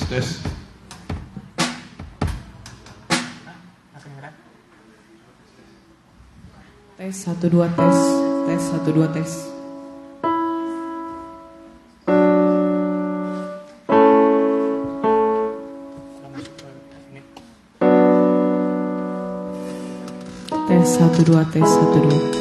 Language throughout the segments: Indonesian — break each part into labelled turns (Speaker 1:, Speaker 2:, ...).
Speaker 1: Tes.
Speaker 2: Tes 1 2 tes. Tes 1 2 tes. Tes 1 2 tes 1 2.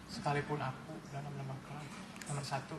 Speaker 1: Sekalipun aku dalam menambahkan nomor 1.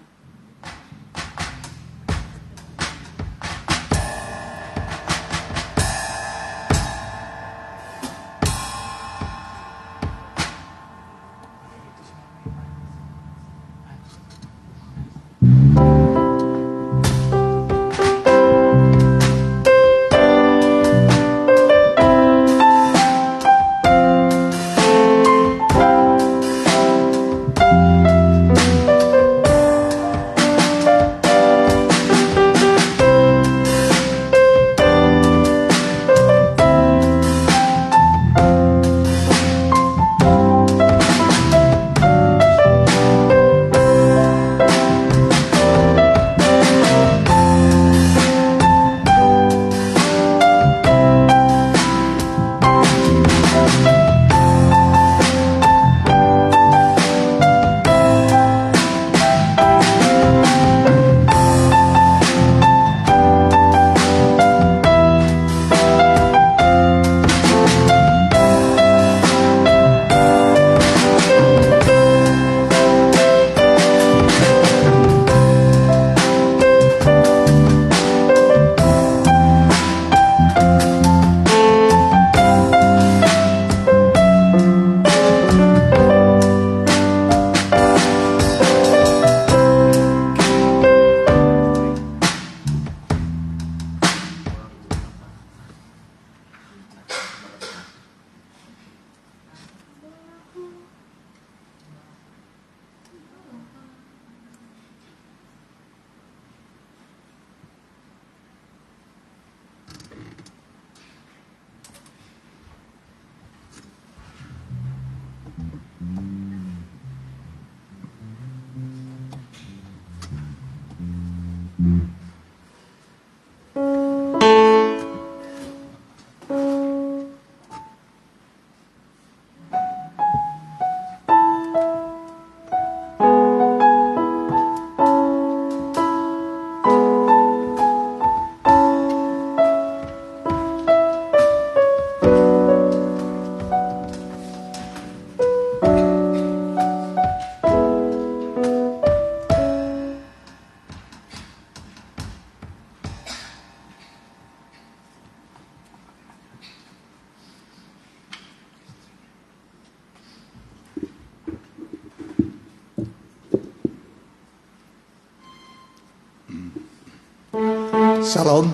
Speaker 3: Salam.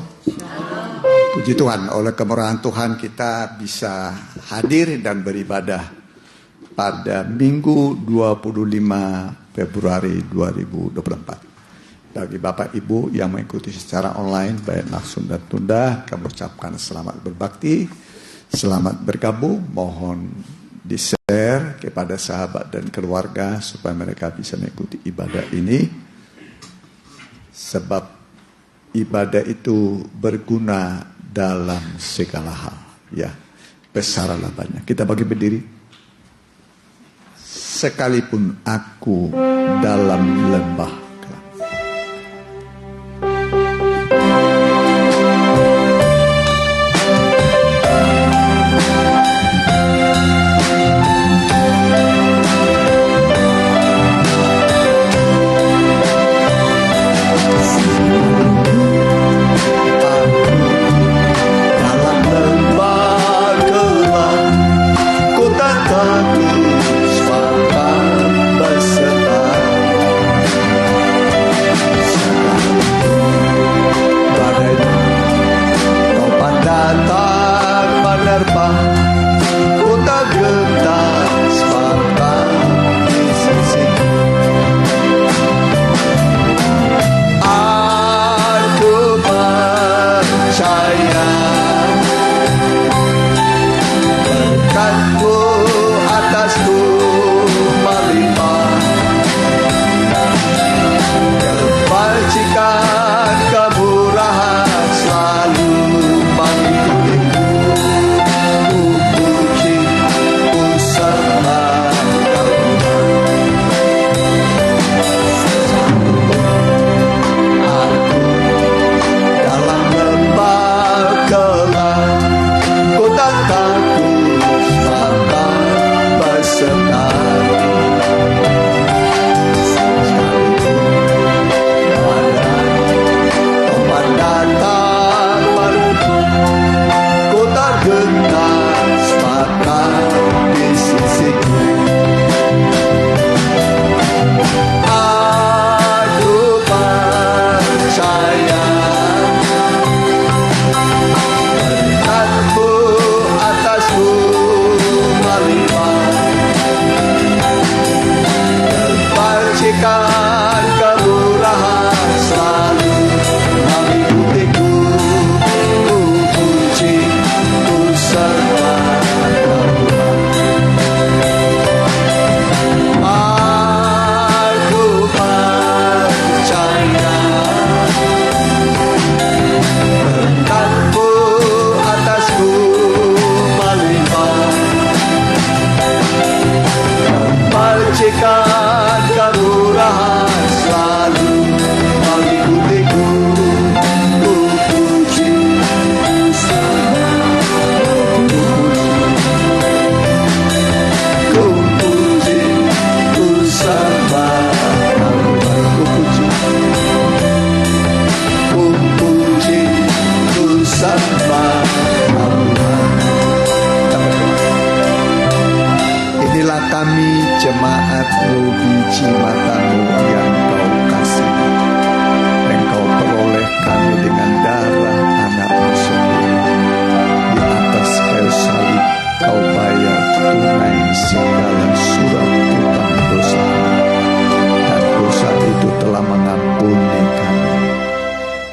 Speaker 3: Puji Tuhan, oleh kemurahan Tuhan kita bisa hadir dan beribadah pada Minggu 25 Februari 2024. Bagi Bapak Ibu yang mengikuti secara online, baik langsung dan tunda, kami ucapkan selamat berbakti, selamat bergabung. Mohon di-share kepada sahabat dan keluarga supaya mereka bisa mengikuti ibadah ini. Sebab ibadah itu berguna dalam segala hal. Ya, besarlah banyak. Kita bagi berdiri. Sekalipun aku dalam lembah gelap.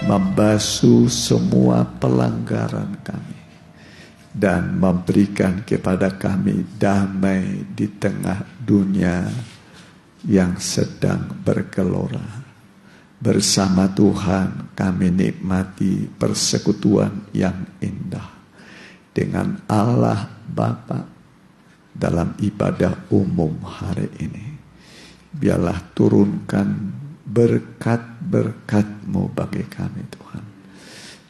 Speaker 3: Membasuh semua pelanggaran kami dan memberikan kepada kami damai di tengah dunia yang sedang bergelora. Bersama Tuhan kami nikmati persekutuan yang indah dengan Allah Bapa dalam ibadah umum hari ini. Biarlah turunkan berkat-berkat-Mu bagi kami Tuhan.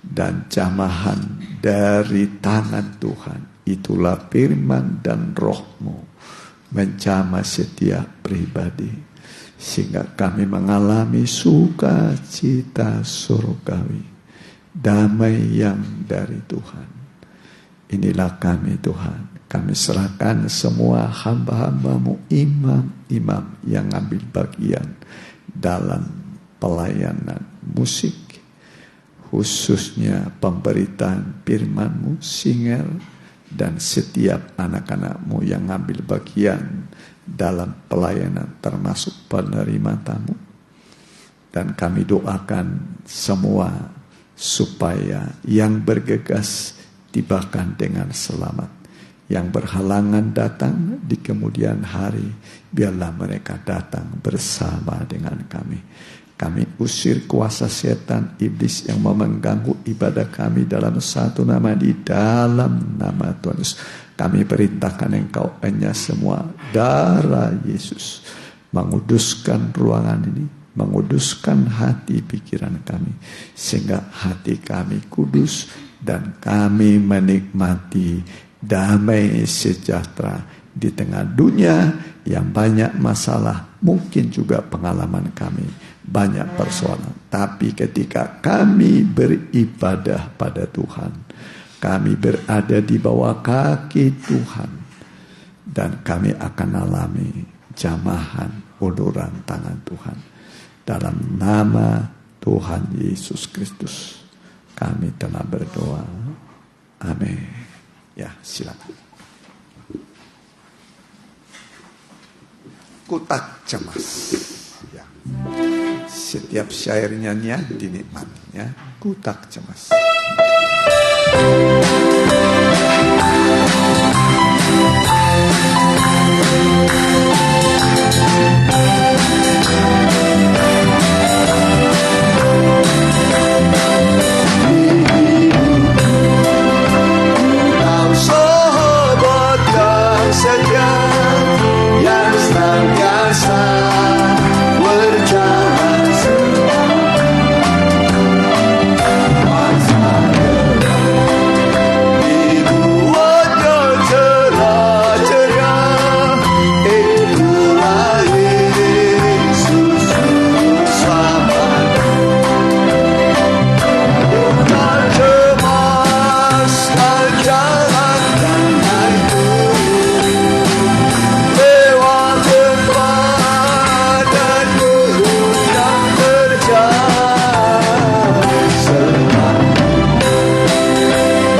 Speaker 3: Dan jamahan dari tangan Tuhan, itulah firman dan roh-Mu menjamah setiap pribadi. Sehingga kami mengalami sukacita surgawi, damai yang dari Tuhan. Inilah kami Tuhan. Kami serahkan semua hamba-hamba-Mu, imam-imam yang ambil bagian dalam pelayanan musik, khususnya pemberitaan firman-Mu, Singer, dan setiap anak-anak-Mu yang ngambil bagian dalam pelayanan termasuk penerima tamu. Dan kami doakan semua supaya yang bergegas tibakan dengan selamat. Yang berhalangan datang di kemudian hari, biarlah mereka datang bersama dengan kami. Kami usir kuasa setan iblis yang mau mengganggu ibadah kami dalam satu nama, di dalam nama Tuhan Yesus. Kami perintahkan Engkau hanya semua darah Yesus menguduskan ruangan ini, menguduskan hati pikiran kami, sehingga hati kami kudus dan kami menikmati damai sejahtera di tengah dunia yang banyak masalah, mungkin juga pengalaman kami banyak persoalan. Tapi ketika kami beribadah pada Tuhan, kami berada di bawah kaki Tuhan, dan kami akan alami jamahan uluran tangan Tuhan. Dalam nama Tuhan Yesus Kristus kami telah berdoa. Amin. Ya, silakan. Kutak cemas. Ya. Setiap syairnya dinikmatinya. Kutak cemas. Kau sahabat yang setia, yang senantiasa berjalan dibuatnya cerah ceria, itulah Yesus selamat. Bukan cemaskan jalan dan lewat tempat dan gunung yang terjal,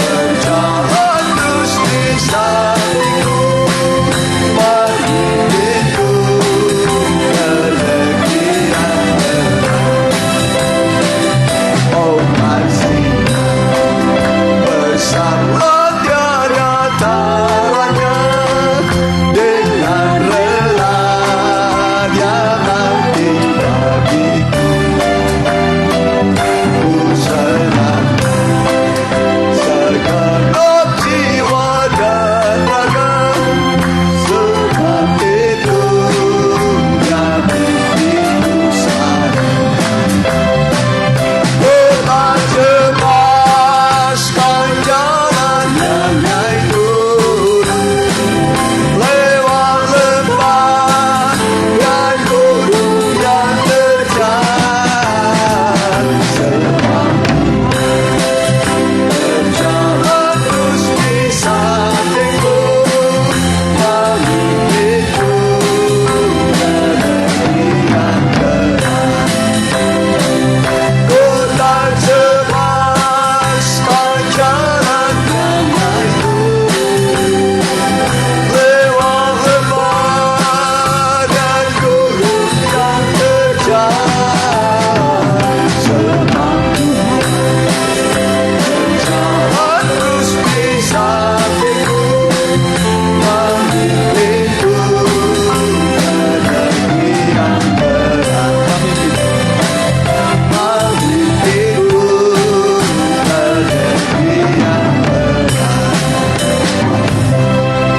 Speaker 3: berjalan terus di sampingku, menghidupku kelegirian terang. Oh kasih bersama tiada taranya, dengan rela Dia mati bagiku. Ku serahkan segenap jiwa dan raga, sebab itu yang begitu sayang. Bukan cemaskan jalan yang naik turun, lewat lembah dan gunung yang terjal, berjalan terus di sampingku, menghidupku kelegirian terang. Ku tak cemaskan jalan yang naik turun, lewat lembah dan gunung yang terjal, sebab berjalan terus di sampingku, menghidupku kelegirian terang.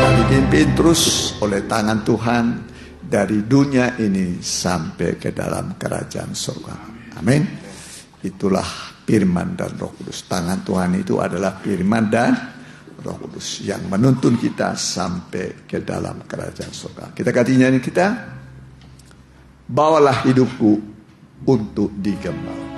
Speaker 3: Kami dipimpin terus oleh tangan Tuhan dari dunia ini sampai ke dalam kerajaan surga. Amin. Itulah firman dan Roh Kudus. Tangan Tuhan itu adalah firman dan Roh Kudus yang menuntun kita sampai ke dalam kerajaan surga. Kita ganti nyanyi kita. Bawalah hidupku untuk digembalakan.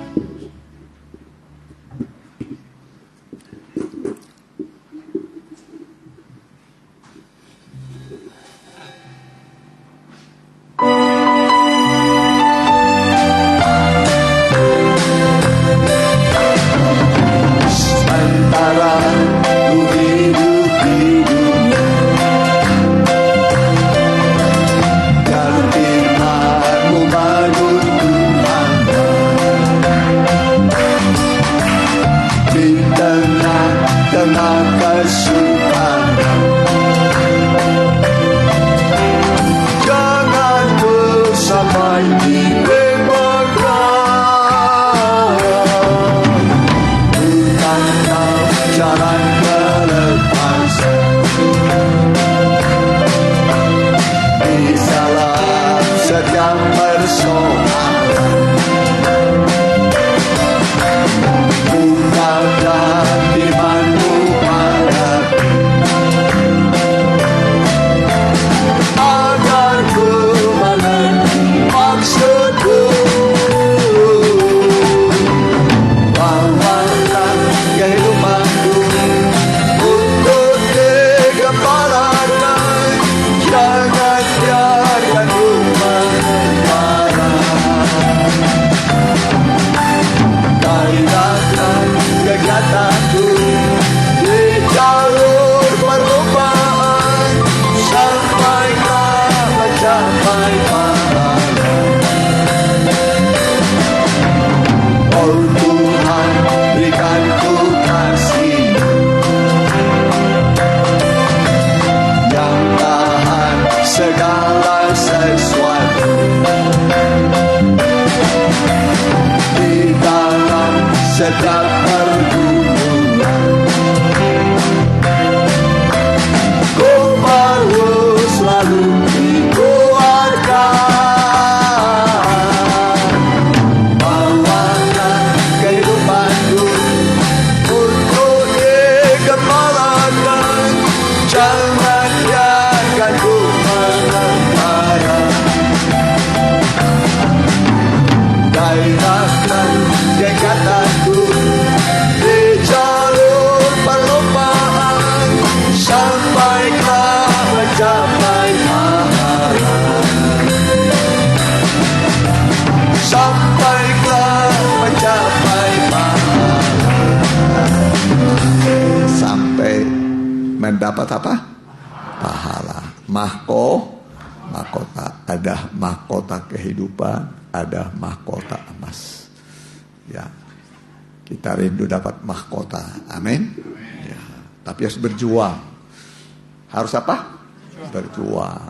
Speaker 3: persoalan, bukakan firman-Mu hadapi, agar ku mengerti maksud-Mu. Bawakan kehidupanku untuk digembalakan, jangan biarkan ku mengembara. Gairahkan kegiatanku di jalur perlombaan, sampailah mencapai pahala. Oh Tuhan, berikan ku kasih yang tahan segala sesuatu, di dalam setiap pergumulan. Ku perlu selalu dikuatkan. Bawakan kehidupanku untuk digembalakan, jangan biarkan ku mengembara. Gairahkan kegiatanku di jalur perlombaan, sampailah mencapai pahala. Sampailah mencapai pahala. Sampai mendapat apa? Pahala. Mahkota. Ada mahkota kehidupan, ada mahkota emas. Ya, kita rindu dapat mahkota. Amin. Ya, tapi harus berjuang. Harus apa? Berjuang.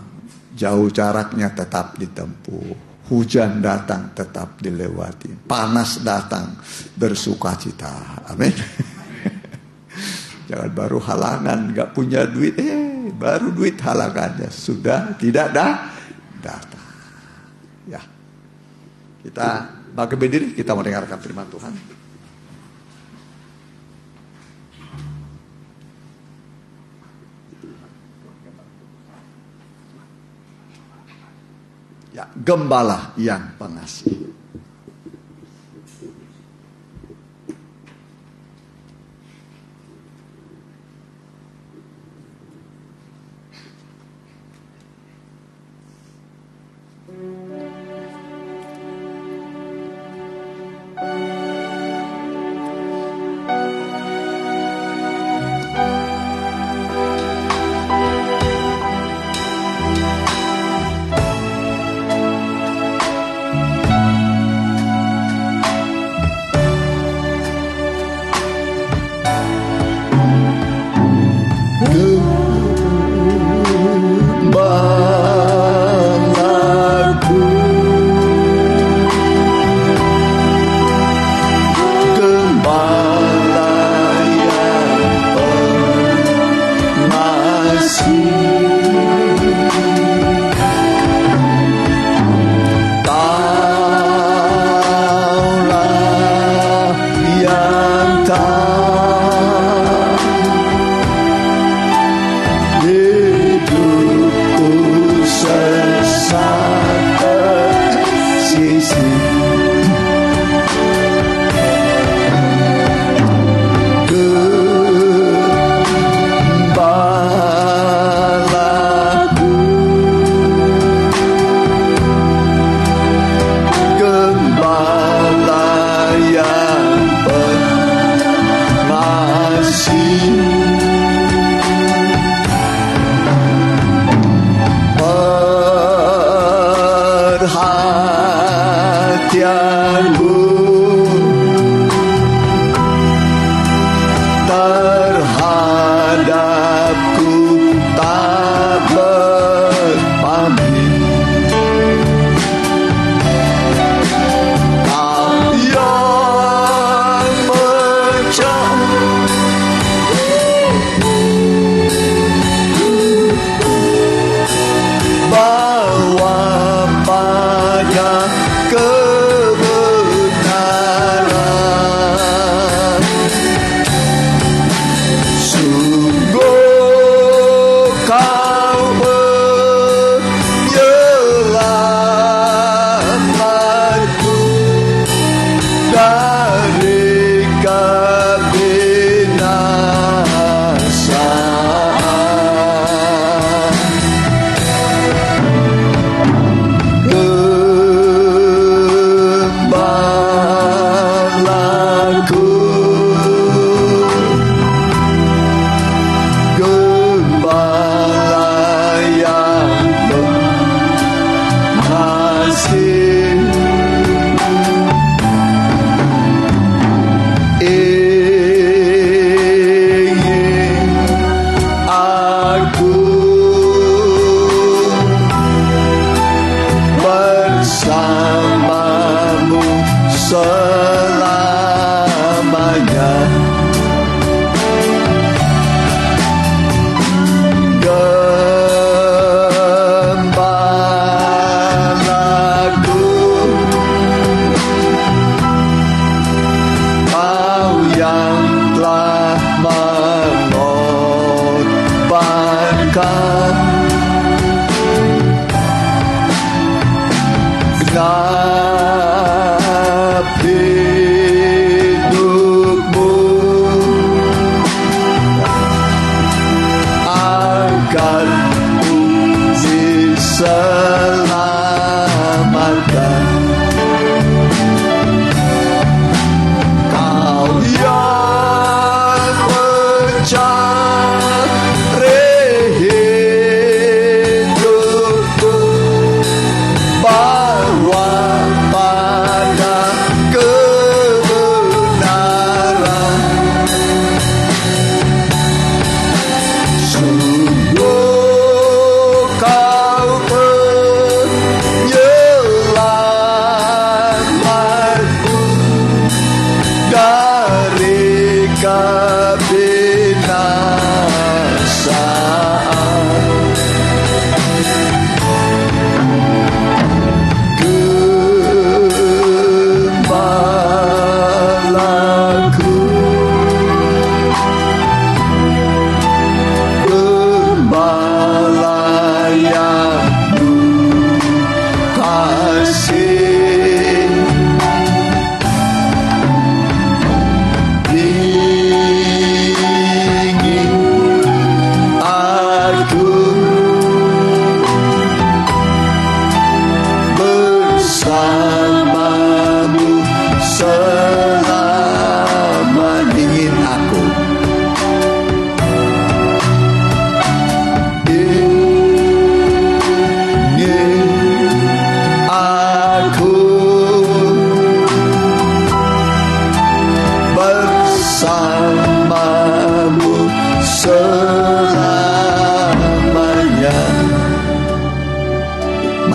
Speaker 3: Jauh jaraknya tetap ditempuh. Hujan datang tetap dilewati. Panas datang bersukacita. Amin. Jangan baru halangan, gak punya duit. Baru duit halangannya sudah tidak datang. Ya. Kita bangkit berdiri, kita mendengarkan firman Tuhan. Ya, gembala yang pengasih.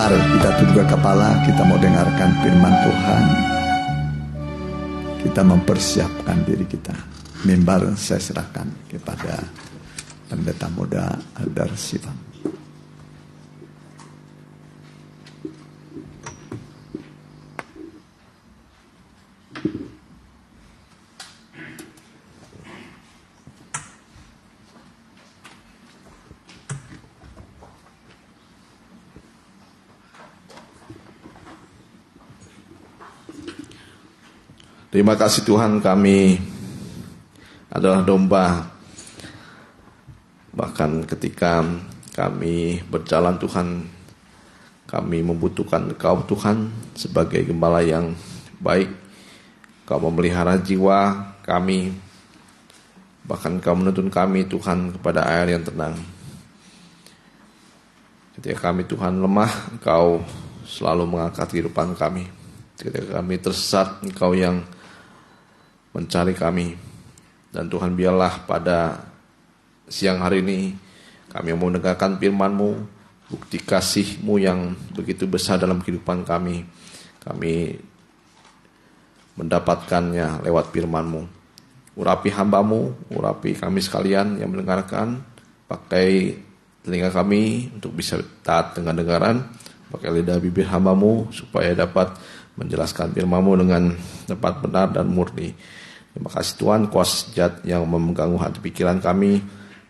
Speaker 3: Mari kita tundukkan kepala, kita mau dengarkan firman Tuhan. Kita mempersiapkan diri kita. Mimbar saya serahkan kepada pendeta muda Elder Sivan.
Speaker 4: Terima kasih Tuhan, kami adalah domba. Bahkan ketika kami berjalan Tuhan, kami membutuhkan Engkau Tuhan sebagai gembala yang baik. Kau memelihara jiwa kami, bahkan Kau menuntun kami Tuhan kepada air yang tenang. Ketika kami Tuhan lemah, Engkau selalu mengangkat kehidupan kami. Ketika kami tersesat, Engkau yang mencari kami. Dan Tuhan, biarlah pada siang hari ini kami mau mendengarkan firman-Mu, bukti kasih-Mu yang begitu besar dalam kehidupan kami. Kami mendapatkannya lewat firman-Mu. Urapi hamba-Mu, urapi kami sekalian yang mendengarkan. Pakai telinga kami untuk bisa taat dengan dengaran. Pakai lidah bibir hamba-Mu supaya dapat menjelaskan firman-Mu dengan tepat, benar, dan murni. Terima kasih Tuhan, kuasa jahat yang memegang hati pikiran kami,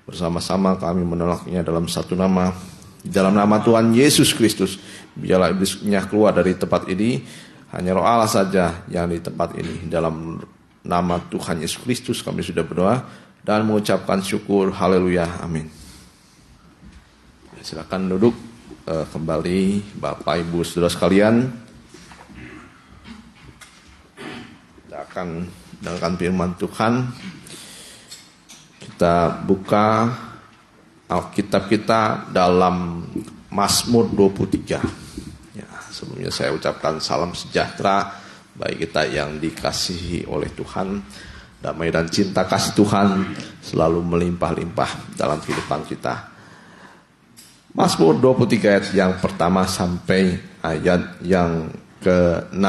Speaker 4: bersama-sama kami menolaknya dalam satu nama. Dalam nama Tuhan Yesus Kristus, biarlah iblisnya keluar dari tempat ini. Hanya Roh Allah saja yang di tempat ini. Dalam nama Tuhan Yesus Kristus kami sudah berdoa dan mengucapkan syukur. Haleluya, amin. Silakan duduk kembali Bapak Ibu Saudara sekalian. Kita akan dengan firman Tuhan. Kita buka Alkitab kita dalam Mazmur 23. Ya, sebelumnya saya ucapkan salam sejahtera bagi kita yang dikasihi oleh Tuhan. Damai dan cinta kasih Tuhan selalu melimpah-limpah dalam kehidupan kita. Mazmur 23 ayat yang pertama sampai ayat yang ke-6.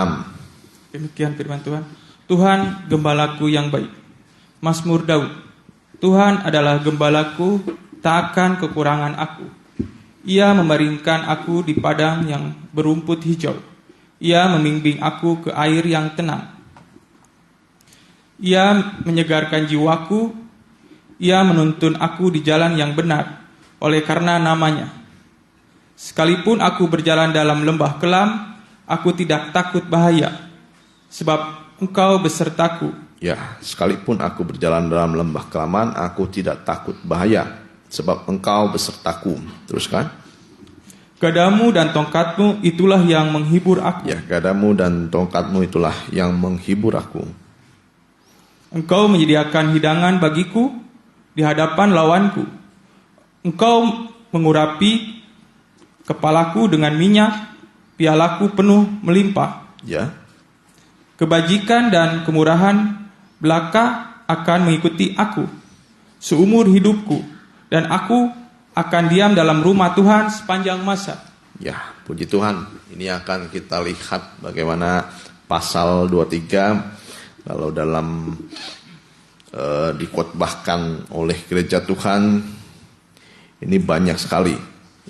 Speaker 1: Demikian firman Tuhan. Tuhan gembalaku yang baik. Mazmur Daud. Tuhan adalah gembalaku, tak akan kekurangan aku. Ia memeringkan aku di padang yang berumput hijau. Ia membimbing aku ke air yang tenang. Ia menyegarkan jiwaku. Ia menuntun aku di jalan yang benar oleh karena namanya. Sekalipun aku berjalan dalam lembah kelam, aku tidak takut bahaya, sebab Engkau besertaku.
Speaker 4: Ya, sekalipun aku berjalan dalam lembah kelaman, aku tidak takut bahaya, sebab Engkau besertaku. Teruskan.
Speaker 1: Gadamu dan tongkatmu itulah yang menghibur aku.
Speaker 4: Ya, gadamu dan tongkatmu itulah yang menghibur aku.
Speaker 1: Engkau menyediakan hidangan bagiku di hadapan lawanku. Engkau mengurapi kepalaku dengan minyak, pialaku penuh melimpah.
Speaker 4: Ya.
Speaker 1: Kebajikan dan kemurahan belaka akan mengikuti aku seumur hidupku, dan aku akan diam dalam rumah Tuhan sepanjang masa.
Speaker 4: Ya, puji Tuhan. Ini akan kita lihat bagaimana pasal 23 kalau dalam dikotbahkan oleh gereja Tuhan. Ini banyak sekali,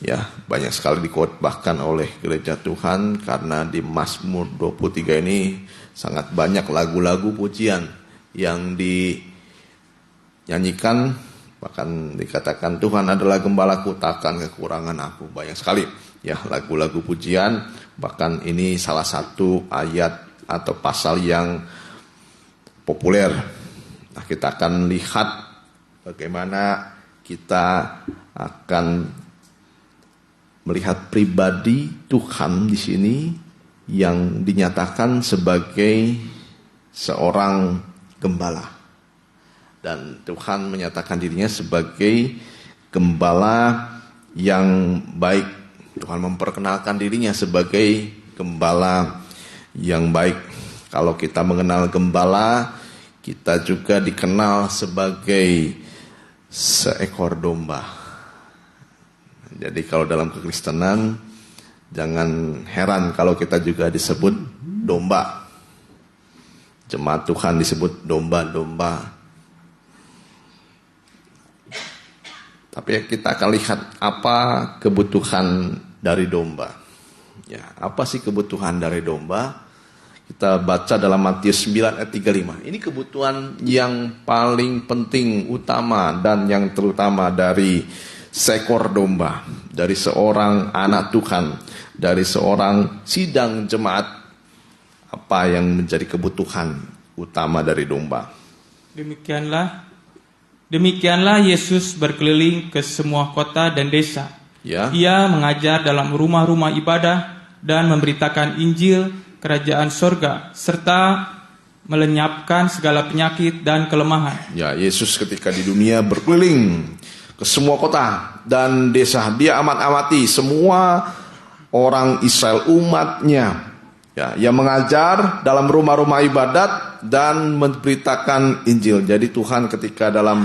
Speaker 4: ya, banyak sekali dikotbahkan oleh gereja Tuhan, karena di Mazmur 23 ini sangat banyak lagu-lagu pujian yang dinyanyikan. Bahkan dikatakan Tuhan adalah gembalaku, takkan kekurangan aku. Banyak sekali ya lagu-lagu pujian. Bahkan ini salah satu ayat atau pasal yang populer. Nah, kita akan lihat bagaimana kita akan melihat pribadi Tuhan di sini yang dinyatakan sebagai seorang gembala. Dan Tuhan menyatakan dirinya sebagai gembala yang baik. Tuhan memperkenalkan dirinya sebagai gembala yang baik. Kalau kita mengenal gembala, kita juga dikenal sebagai seekor domba. Jadi kalau dalam kekristenan, Jangan heran kalau kita juga disebut domba. Jemaat Tuhan disebut domba-domba. Tapi kita akan lihat apa kebutuhan dari domba. Ya, apa sih kebutuhan dari domba? Kita baca dalam Matius 9 ayat 35. Ini kebutuhan yang paling penting, utama, dan yang terutama dari seekor domba. Dari seorang anak Tuhan. Dari seorang sidang jemaat. Apa yang menjadi kebutuhan utama dari domba.
Speaker 1: Demikianlah Yesus berkeliling ke semua kota dan desa.
Speaker 4: Ya.
Speaker 1: Ia mengajar dalam rumah-rumah ibadah dan memberitakan Injil kerajaan sorga, serta melenyapkan segala penyakit dan kelemahan.
Speaker 4: Ya, Yesus ketika di dunia berkeliling ke semua kota dan desa. Dia amat-amati semua orang Israel, umatnya. Ya, yang mengajar dalam rumah-rumah ibadat dan memberitakan Injil. Jadi Tuhan ketika dalam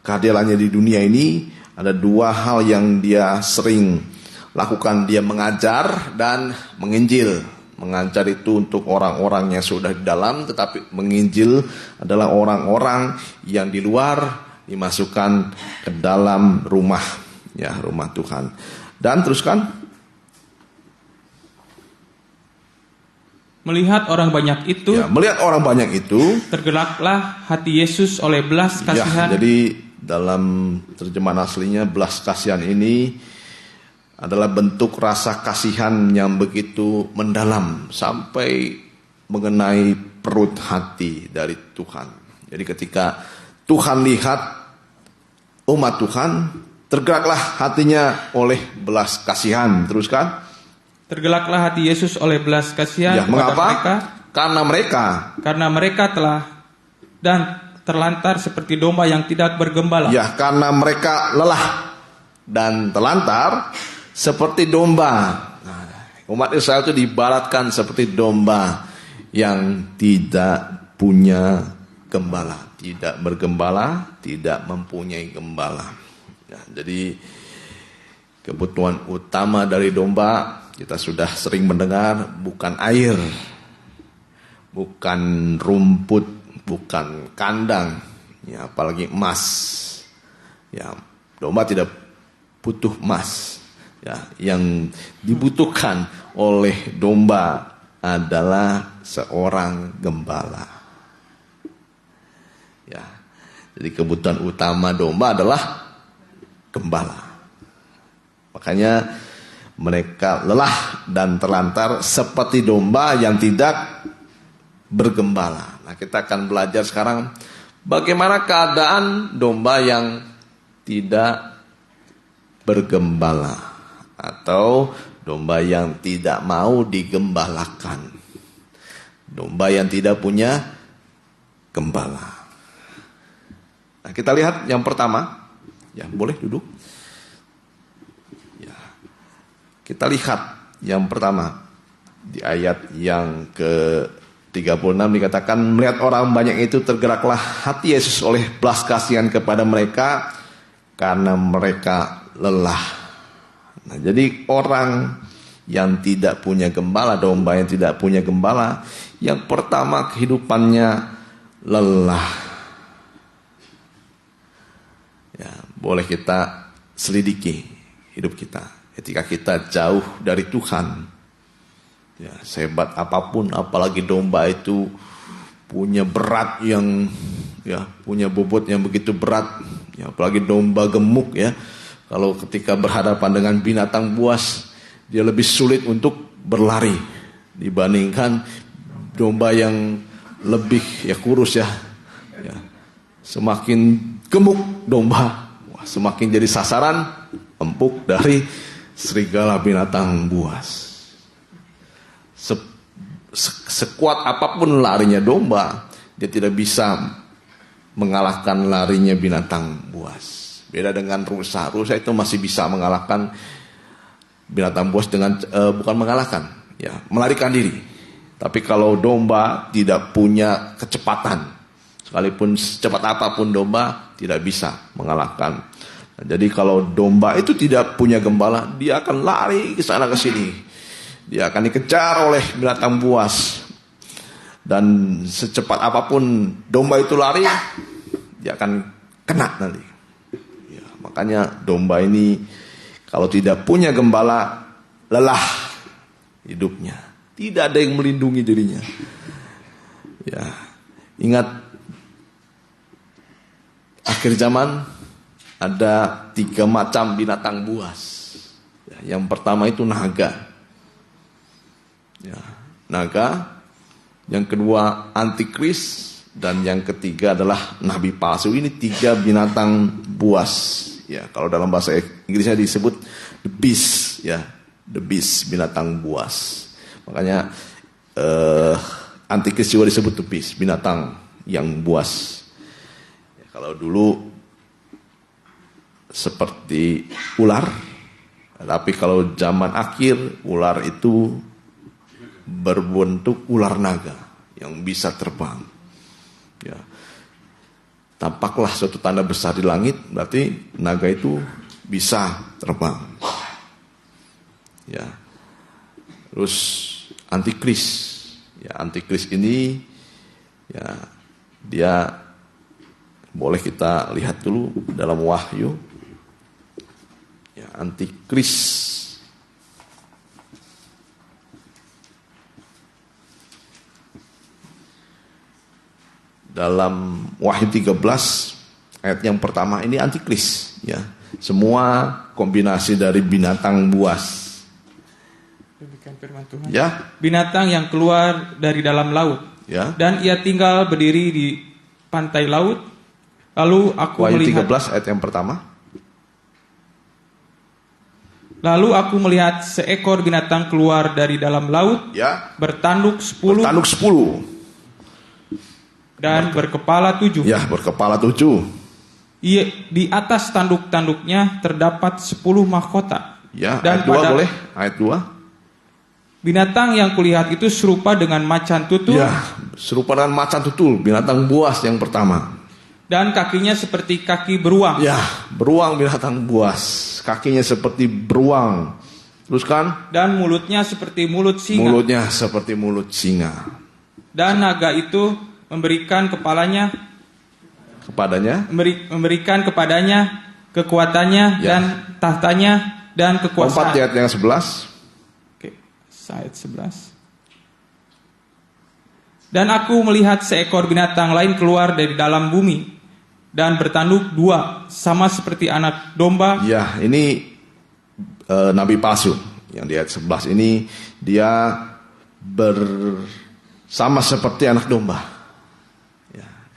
Speaker 4: kehadirannya di dunia ini ada dua hal yang dia sering lakukan. Dia mengajar dan menginjil. Mengajar itu untuk orang-orang yang sudah di dalam, tetapi menginjil adalah orang-orang yang di luar dimasukkan ke dalam rumah, ya, rumah Tuhan. Dan teruskan.
Speaker 1: Melihat orang banyak itu,
Speaker 4: Ya, melihat orang banyak itu,
Speaker 1: tergeraklah hati Yesus oleh belas kasihan.
Speaker 4: ya, jadi dalam terjemahan aslinya belas kasihan ini adalah bentuk rasa kasihan yang begitu mendalam sampai mengenai perut hati dari Tuhan. Jadi ketika Tuhan lihat umat Tuhan, tergeraklah hatinya oleh belas kasihan. Teruskan.
Speaker 1: Tergelaklah hati Yesus oleh belas kasihan
Speaker 4: Ya,
Speaker 1: kepada
Speaker 4: mengapa?
Speaker 1: mereka,
Speaker 4: Karena
Speaker 1: mereka telah dan terlantar seperti domba yang tidak bergembala.
Speaker 4: ya, karena mereka lelah dan terlantar seperti domba. Nah, umat Israel itu diibaratkan seperti domba yang tidak punya gembala, tidak bergembala, tidak mempunyai gembala. Ya, jadi kebutuhan utama dari domba, kita sudah sering mendengar, bukan air, bukan rumput, bukan kandang, ya, apalagi emas. Ya, domba tidak butuh emas. Ya, yang dibutuhkan oleh domba adalah seorang gembala. Ya, jadi kebutuhan utama domba adalah gembala. Makanya mereka lelah dan terlantar seperti domba yang tidak bergembala. Nah, kita akan belajar sekarang bagaimana keadaan domba yang tidak bergembala atau domba yang tidak mau digembalakan. Domba yang tidak punya gembala. Nah, kita lihat yang pertama. Ya, boleh duduk. Kita lihat yang pertama di ayat yang ke-36 dikatakan, melihat orang banyak itu tergeraklah hati Yesus oleh belas kasihan kepada mereka karena mereka lelah. Nah, jadi orang yang tidak punya gembala, domba yang tidak punya gembala, yang pertama kehidupannya lelah. Ya, boleh kita selidiki hidup kita. Ketika kita jauh dari Tuhan, ya, sehebat apapun, apalagi domba itu punya berat yang, ya, punya bobot yang begitu berat, ya, apalagi domba gemuk, ya, kalau ketika berhadapan dengan binatang buas, dia lebih sulit untuk berlari dibandingkan domba yang lebih, ya, kurus, ya. Semakin gemuk domba, semakin jadi sasaran empuk dari serigala binatang buas. Sekuat apapun larinya domba, dia tidak bisa mengalahkan larinya binatang buas. Beda dengan rusa. Rusa itu masih bisa mengalahkan binatang buas dengan bukan mengalahkan, ya, melarikan diri. Tapi kalau domba tidak punya kecepatan, sekalipun secepat apapun domba tidak bisa mengalahkan Jadi kalau domba itu tidak punya gembala, dia akan lari ke sana ke sini. Dia akan dikejar oleh binatang buas. Dan secepat apapun domba itu lari, dia akan kena nanti. Ya, makanya domba ini kalau tidak punya gembala, lelah hidupnya. Tidak ada yang melindungi dirinya. Ya, ingat akhir zaman ada 3 macam binatang buas. Ya, yang pertama itu naga. Ya, naga. Yang kedua antikris, dan yang ketiga adalah nabi palsu. Ini 3 binatang buas. Ya, kalau dalam bahasa Inggrisnya disebut the beast, ya, the beast, binatang buas. Makanya antikris juga disebut the beast, binatang yang buas. Ya, kalau dulu seperti ular, tapi kalau zaman akhir ular itu berbentuk ular naga yang bisa terbang. Ya. Tampaklah suatu tanda besar di langit, berarti naga itu bisa terbang. Ya. Terus antikris. Ya, antikris ini ya dia boleh kita lihat dulu dalam Wahyu. Ya, antikris. Dalam Wahyu 13 ayat yang pertama ini antikris, ya. Semua kombinasi dari binatang buas.
Speaker 1: Demikian firman Tuhan.
Speaker 4: Ya.
Speaker 1: Binatang yang keluar dari dalam laut.
Speaker 4: Ya.
Speaker 1: Dan ia tinggal berdiri di pantai laut. Lalu aku
Speaker 4: Wahyu
Speaker 1: melihat
Speaker 4: 13 ayat yang pertama.
Speaker 1: Lalu aku melihat seekor binatang keluar dari dalam laut,
Speaker 4: Ya.
Speaker 1: bertanduk 10
Speaker 4: Bertanduk 10.
Speaker 1: dan berkepala 7.
Speaker 4: Ya, berkepala 7.
Speaker 1: Di atas tanduk-tanduknya terdapat 10 mahkota.
Speaker 4: Ya,
Speaker 1: Dan
Speaker 4: ayat 2
Speaker 1: pada
Speaker 4: boleh? Ayat 2.
Speaker 1: binatang yang kulihat itu serupa dengan macan tutul,
Speaker 4: Ya, serupa dengan macan tutul, binatang buas yang pertama.
Speaker 1: dan kakinya seperti kaki beruang.
Speaker 4: Ya, beruang binatang buas. Kakinya seperti beruang. Teruskan.
Speaker 1: Dan mulutnya seperti mulut singa.
Speaker 4: Mulutnya seperti mulut singa.
Speaker 1: Dan naga itu memberikan memberikan kepadanya kekuatannya,
Speaker 4: Ya.
Speaker 1: dan tahtanya dan kekuasaan.
Speaker 4: 4 ayat yang 11.
Speaker 1: Oke, ayat 11. Dan aku melihat seekor binatang lain keluar dari dalam bumi dan bertanduk 2 sama seperti anak domba.
Speaker 4: Ya, ini nabi palsu. Yang di ayat 11 ini dia sama seperti anak domba.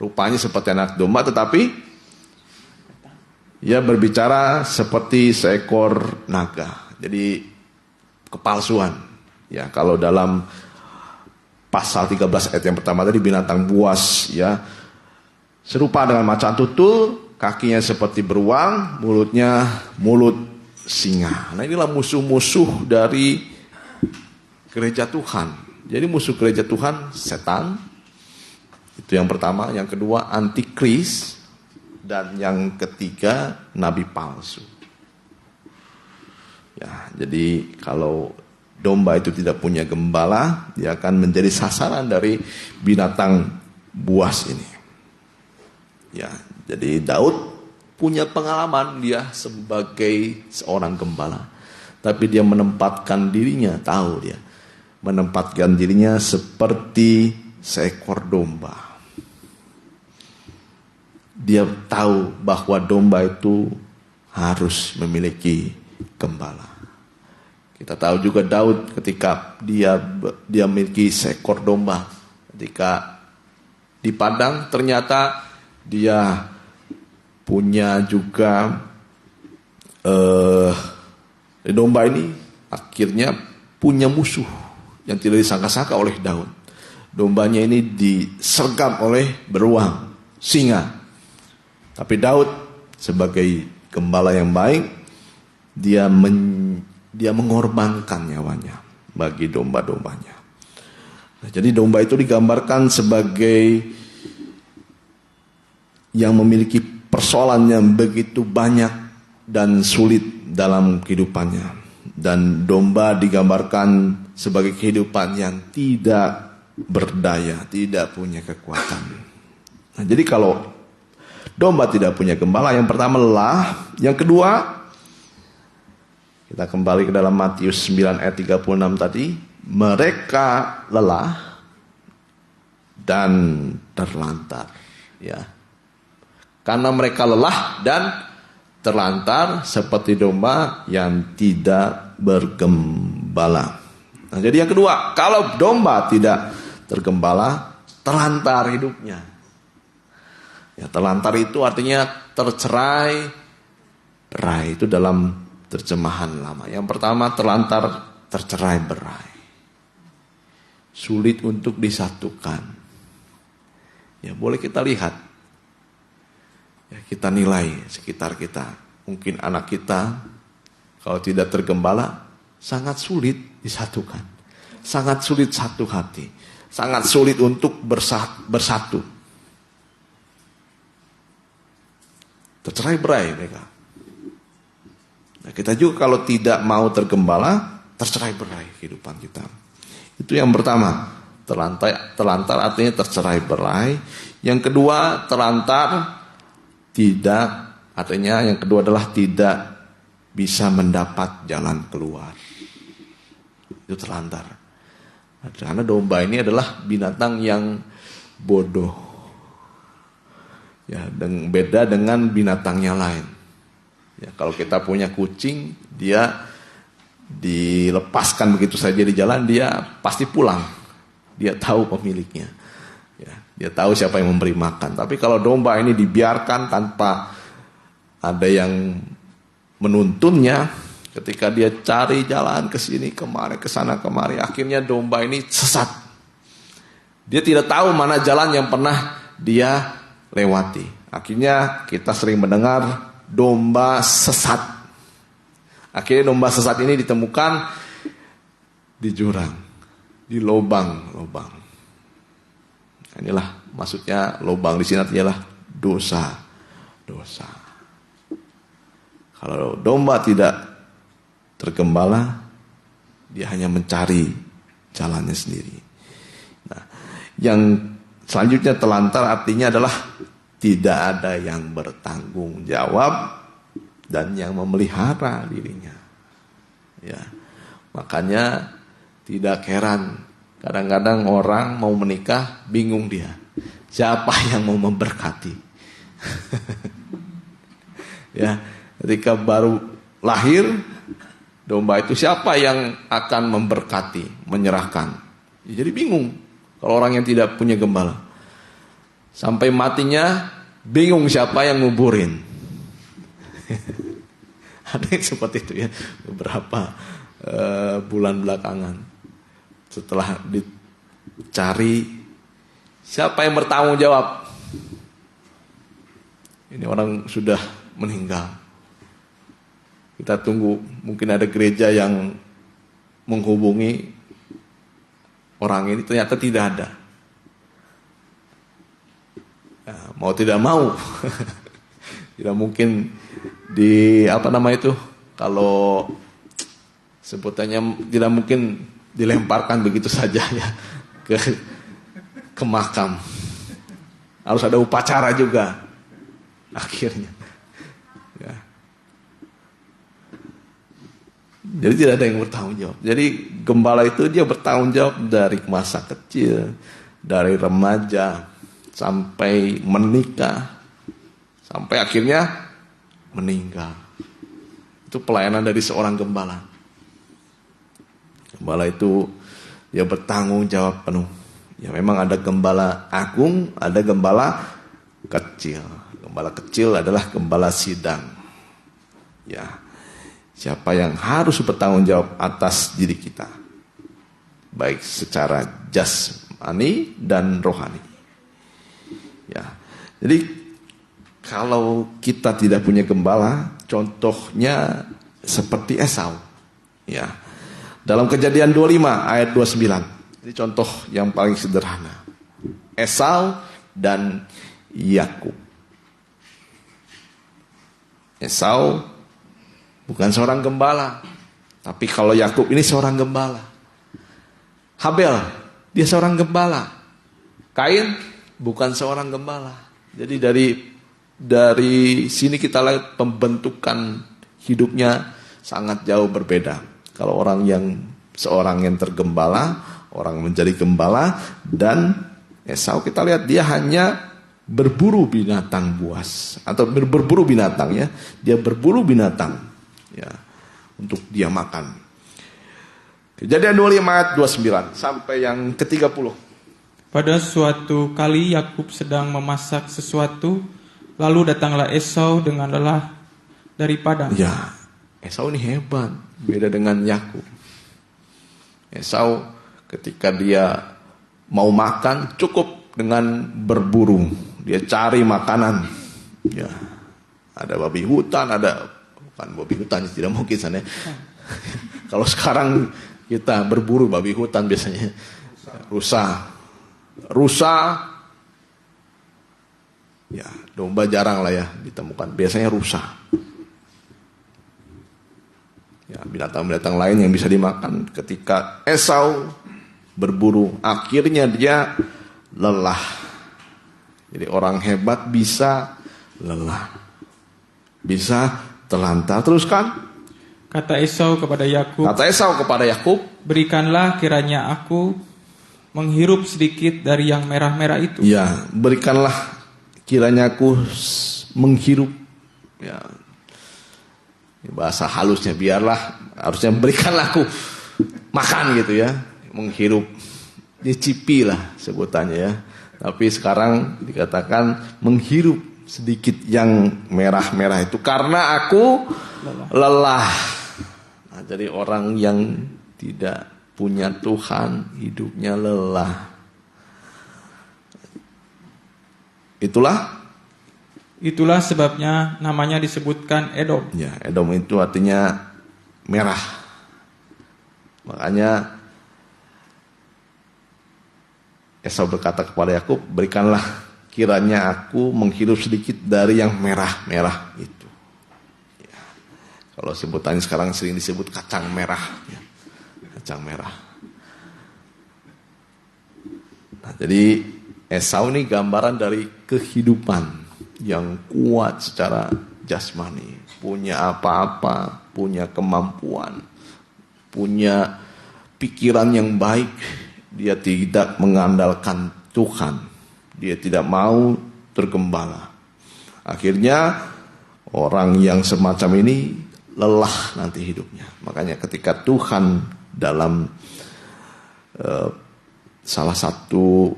Speaker 4: Rupanya seperti anak domba, tetapi ia berbicara seperti seekor naga. Jadi kepalsuan. Ya, kalau dalam pasal 13 ayat yang pertama tadi binatang buas, ya, serupa dengan macan tutul, kakinya seperti beruang, mulutnya mulut singa. Nah, inilah musuh-musuh dari gereja Tuhan. Jadi musuh gereja Tuhan setan. Itu yang pertama, yang kedua antikris, dan yang ketiga nabi palsu. Ya, jadi kalau domba itu tidak punya gembala, dia akan menjadi sasaran dari binatang buas ini. Ya, jadi Daud punya pengalaman dia sebagai seorang gembala, tapi dia menempatkan dirinya, menempatkan dirinya seperti seekor domba. Dia tahu bahwa domba itu harus memiliki gembala. Kita tahu juga Daud ketika dia memiliki seekor domba, ketika di padang ternyata dia punya juga domba ini akhirnya punya musuh yang tidak disangka-sangka oleh Daud. Dombanya ini disergap oleh beruang, singa. Tapi Daud sebagai gembala yang baik, dia mengorbankan nyawanya bagi domba-dombanya. Nah, jadi domba itu digambarkan sebagai yang memiliki persoalan yang begitu banyak dan sulit dalam kehidupannya. Dan domba digambarkan sebagai kehidupan yang tidak berdaya, tidak punya kekuatan. Nah, jadi kalau domba tidak punya gembala, yang pertama lelah, yang kedua, kita kembali ke dalam Matius 9 ayat 36 tadi, mereka lelah dan terlantar, ya. Karena mereka lelah dan terlantar seperti domba yang tidak bergembala. Nah, jadi yang kedua, kalau domba tidak tergembala, terlantar hidupnya. Ya, terlantar itu artinya tercerai berai, itu dalam terjemahan lama. Yang pertama, terlantar, tercerai berai. Sulit untuk disatukan. Ya, boleh kita lihat. Ya, kita nilai sekitar kita. Mungkin anak kita kalau tidak tergembala sangat sulit disatukan. Sangat sulit satu hati. Sangat sulit untuk bersatu. Tercerai-berai mereka. Nah, kita juga kalau tidak mau tergembala, tercerai-berai kehidupan kita. Itu yang pertama. Terlantar artinya tercerai-berai. Yang kedua, terlantar tidak, artinya yang kedua adalah tidak bisa mendapat jalan keluar. Itu terlantar. Karena domba ini adalah binatang yang bodoh. Ya, dan beda dengan binatang yang lain. Ya, kalau kita punya kucing, dia dilepaskan begitu saja di jalan, dia pasti pulang. Dia tahu pemiliknya. Ya, dia tahu siapa yang memberi makan. Tapi kalau domba ini dibiarkan tanpa ada yang menuntunnya, ketika dia cari jalan ke sini kemari, ke sana kemari, akhirnya domba ini sesat. Dia tidak tahu mana jalan yang pernah dia lewati. Akhirnya kita sering mendengar domba sesat. Akhirnya domba sesat ini ditemukan di jurang, di lubang-lubang. Inilah maksudnya lubang di sini artinya dosa. Kalau domba tidak tergembala, dia hanya mencari jalannya sendiri. Nah, yang selanjutnya terlantar artinya adalah tidak ada yang bertanggung jawab dan yang memelihara dirinya. Ya, makanya tidak heran. Kadang-kadang orang mau menikah, bingung dia. Siapa yang mau memberkati? Ya, ketika baru lahir, domba itu siapa yang akan memberkati, menyerahkan? Ya, jadi bingung kalau orang yang tidak punya gembala. Sampai matinya, bingung siapa yang nguburin. Ada yang seperti itu ya, beberapa bulan belakangan. Setelah dicari, siapa yang bertanggung jawab? Ini orang sudah meninggal. Kita tunggu, mungkin ada gereja yang menghubungi orang ini, ternyata tidak ada. Nah, mau tidak mau, tidak mungkin kalau sebutannya tidak mungkin dilemparkan begitu saja ya ke makam. Harus ada upacara juga akhirnya. Ya. Jadi tidak ada yang bertanggung jawab. Jadi gembala itu dia bertanggung jawab dari masa kecil, dari remaja sampai menikah, sampai akhirnya meninggal. Itu pelayanan dari seorang gembala. Gembala itu dia bertanggung jawab penuh. Ya, memang ada gembala agung, ada gembala kecil. Gembala kecil adalah gembala sidang. Ya, siapa yang harus bertanggung jawab atas diri kita, baik secara jasmani dan rohani. Ya, jadi kalau kita tidak punya gembala, contohnya seperti Esau. Ya. Dalam Kejadian 25 ayat 29. Ini contoh yang paling sederhana. Esau dan Yakub. Esau bukan seorang gembala. Tapi kalau Yakub ini seorang gembala. Habel, dia seorang gembala. Kain bukan seorang gembala. Jadi dari sini kita lihat pembentukan hidupnya sangat jauh berbeda. Kalau seorang yang tergembala, orang menjadi gembala, dan Esau kita lihat dia hanya berburu binatang buas atau berburu binatang ya. Dia berburu binatang ya untuk dia makan. Kejadian 25 ayat 29 sampai yang ke-30.
Speaker 1: Pada suatu kali Yakub sedang memasak sesuatu, lalu datanglah Esau dengan lelah dari padang.
Speaker 4: Ya, Esau ini hebat, beda dengan Yakub. Esau ketika dia mau makan cukup dengan berburu. Dia cari makanan. Ya. Ada babi hutan, bukan babi hutan tidak mungkin sana. Kalau sekarang kita berburu babi hutan biasanya rusa. Ya, domba jarang lah ya ditemukan. Biasanya rusa. Ya, binatang-binatang lain yang bisa dimakan. Ketika Esau berburu, akhirnya dia lelah. Jadi orang hebat bisa lelah, bisa terlantar. Teruskan.
Speaker 1: Kata Esau kepada Yakub, berikanlah kiranya aku menghirup sedikit dari yang merah-merah itu.
Speaker 4: Ya, berikanlah kiranya aku menghirup. Ya, bahasa halusnya harusnya berikanlah aku makan gitu ya, menghirup. Dicipi lah sebutannya ya. Tapi sekarang dikatakan menghirup sedikit yang merah-merah itu karena aku lelah. Nah, jadi orang yang tidak punya Tuhan hidupnya lelah. Itulah
Speaker 1: sebabnya namanya disebutkan Edom.
Speaker 4: Ya, Edom itu artinya merah. Makanya Esau berkata kepada Yakub, berikanlah kiranya aku menghirup sedikit dari yang merah-merah itu. Ya. Kalau sebutannya sekarang sering disebut kacang merah. Ya. Kacang merah. Nah, jadi Esau ini gambaran dari kehidupan yang kuat secara jasmani. Punya apa-apa, punya kemampuan, punya pikiran yang baik. Dia tidak mengandalkan Tuhan. Dia tidak mau tergembala. Akhirnya orang yang semacam ini lelah nanti hidupnya. Makanya ketika Tuhan dalam salah satu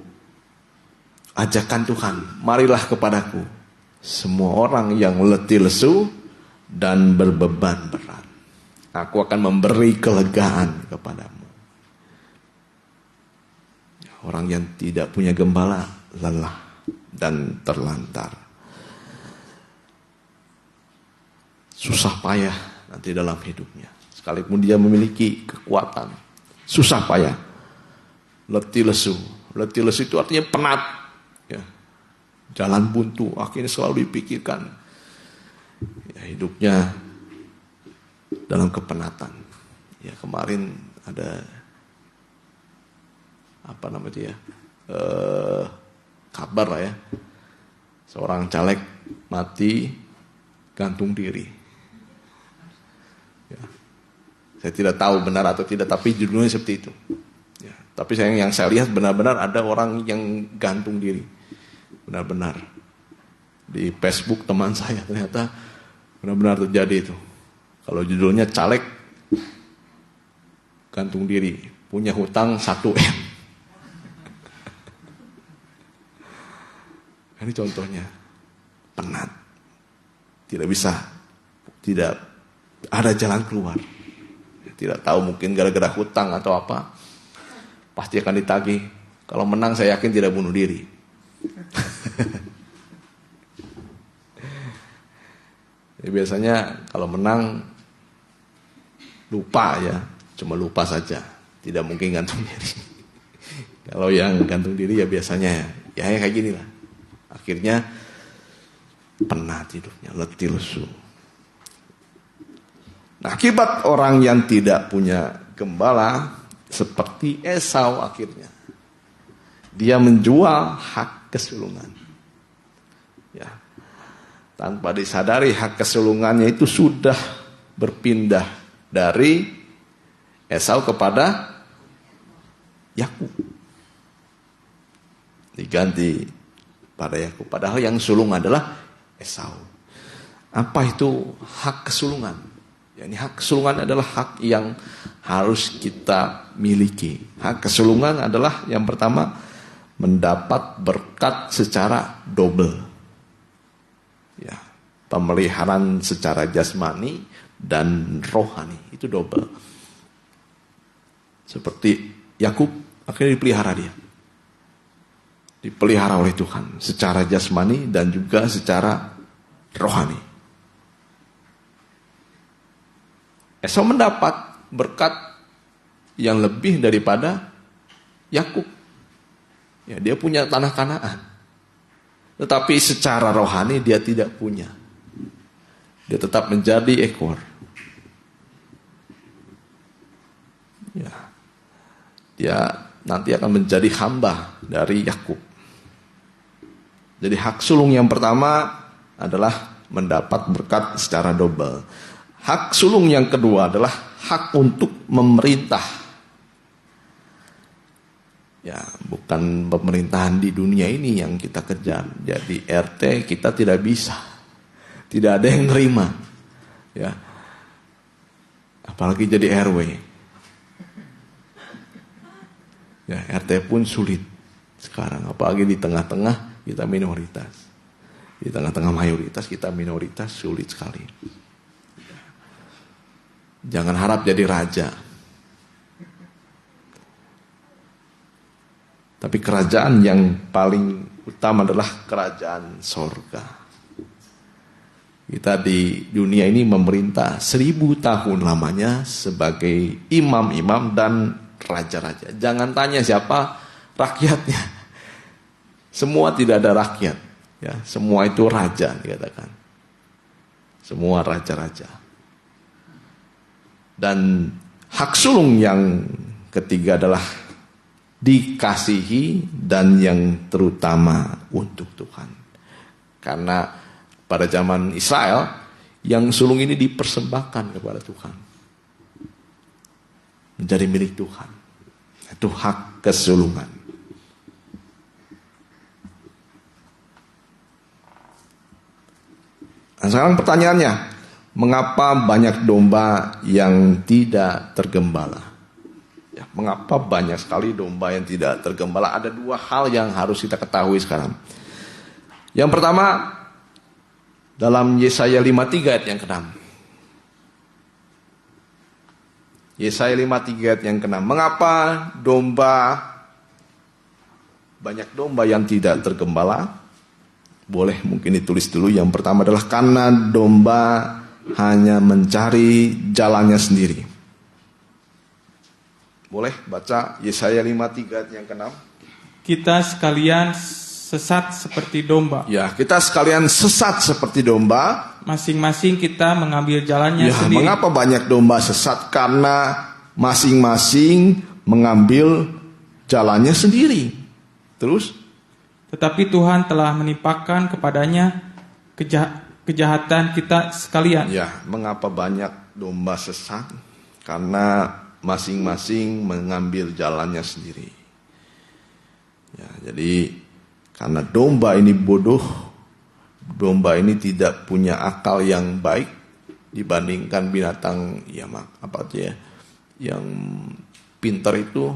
Speaker 4: ajakan Tuhan, marilah kepadaku semua orang yang letih lesu dan berbeban berat. Aku akan memberi kelegaan kepadamu. Orang yang tidak punya gembala lelah dan terlantar. Susah payah nanti dalam hidupnya. Sekalipun dia memiliki kekuatan, susah payah. Letih lesu. Letih lesu itu artinya penat. Ya. Jalan buntu, akhirnya selalu dipikirkan. Ya, hidupnya dalam kepenatan. Ya, kemarin ada kabar lah ya, seorang caleg mati gantung diri ya. Saya tidak tahu benar atau tidak, tapi judulnya seperti itu ya. Tapi yang saya lihat benar-benar ada orang yang gantung diri, benar-benar di Facebook teman saya, ternyata benar-benar terjadi itu. Kalau judulnya caleg gantung diri, punya hutang 1 M. Ini contohnya, penat, tidak ada jalan keluar, tidak tahu mungkin gara-gara hutang atau apa, pasti akan ditagih. Kalau menang saya yakin tidak bunuh diri. Jadi biasanya kalau menang lupa ya, cuma lupa saja, tidak mungkin gantung diri. Kalau yang gantung diri ya biasanya ya kayak gini lah. Akhirnya penat hidupnya, letih lesu. Nah, akibat orang yang tidak punya gembala seperti Esau akhirnya. Dia menjual hak kesulungan. Ya. Tanpa disadari hak kesulungannya itu sudah berpindah dari Esau kepada Yakub. Diganti pada Yakub. Padahal yang sulung adalah Esau. Apa itu hak kesulungan? Yani hak kesulungan adalah hak yang harus kita miliki. Hak kesulungan adalah yang pertama mendapat berkat secara double. Ya, pemeliharaan secara jasmani dan rohani itu double. Seperti Yakub akhirnya dipelihara dia. Dipelihara oleh Tuhan secara jasmani dan juga secara rohani. Esau mendapat berkat yang lebih daripada Yakub. Ya, dia punya tanah Kanaan. Tetapi secara rohani dia tidak punya. Dia tetap menjadi ekor. Ya. Dia nanti akan menjadi hamba dari Yakub. Jadi hak sulung yang pertama adalah mendapat berkat secara double. Hak sulung yang kedua adalah hak untuk memerintah. Ya, bukan pemerintahan di dunia ini yang kita kejar. Jadi RT kita tidak bisa. Tidak ada yang nerima. Ya. Apalagi jadi RW. Ya, RT pun sulit sekarang, apalagi di tengah-tengah kita minoritas. Di tengah-tengah mayoritas kita minoritas, sulit sekali. Jangan harap jadi raja. Tapi kerajaan yang paling utama adalah kerajaan sorga. Kita di dunia ini memerintah 1000 tahun lamanya sebagai imam-imam dan raja-raja. Jangan tanya siapa rakyatnya. Semua tidak ada rakyat. Ya, semua itu raja dikatakan. Semua raja-raja. Dan hak sulung yang ketiga adalah dikasihi dan yang terutama untuk Tuhan. Karena pada zaman Israel yang sulung ini dipersembahkan kepada Tuhan. Menjadi milik Tuhan. Itu hak kesulungan. Nah, sekarang pertanyaannya, mengapa banyak domba yang tidak tergembala? Ya, mengapa banyak sekali domba yang tidak tergembala? Ada 2 hal yang harus kita ketahui sekarang. Yang pertama, dalam Yesaya 53 ayat yang ke-6. Yesaya 53 ayat yang ke-6. Mengapa banyak domba yang tidak tergembala? Boleh mungkin ditulis dulu. Yang pertama adalah karena domba hanya mencari jalannya sendiri. Boleh baca Yesaya 53 ayat yang ke-6.
Speaker 1: Kita sekalian sesat seperti domba.
Speaker 4: Ya, kita sekalian sesat seperti domba.
Speaker 1: Masing-masing kita mengambil jalannya
Speaker 4: Ya,
Speaker 1: sendiri.
Speaker 4: mengapa banyak domba sesat? Karena masing-masing mengambil jalannya sendiri. Terus?
Speaker 1: Tetapi Tuhan telah menimpakan kepadanya kejahatan kita sekalian.
Speaker 4: Ya, mengapa banyak domba sesat? Karena masing-masing mengambil jalannya sendiri. Ya, jadi karena domba ini bodoh, domba ini tidak punya akal yang baik dibandingkan binatang yang pintar itu,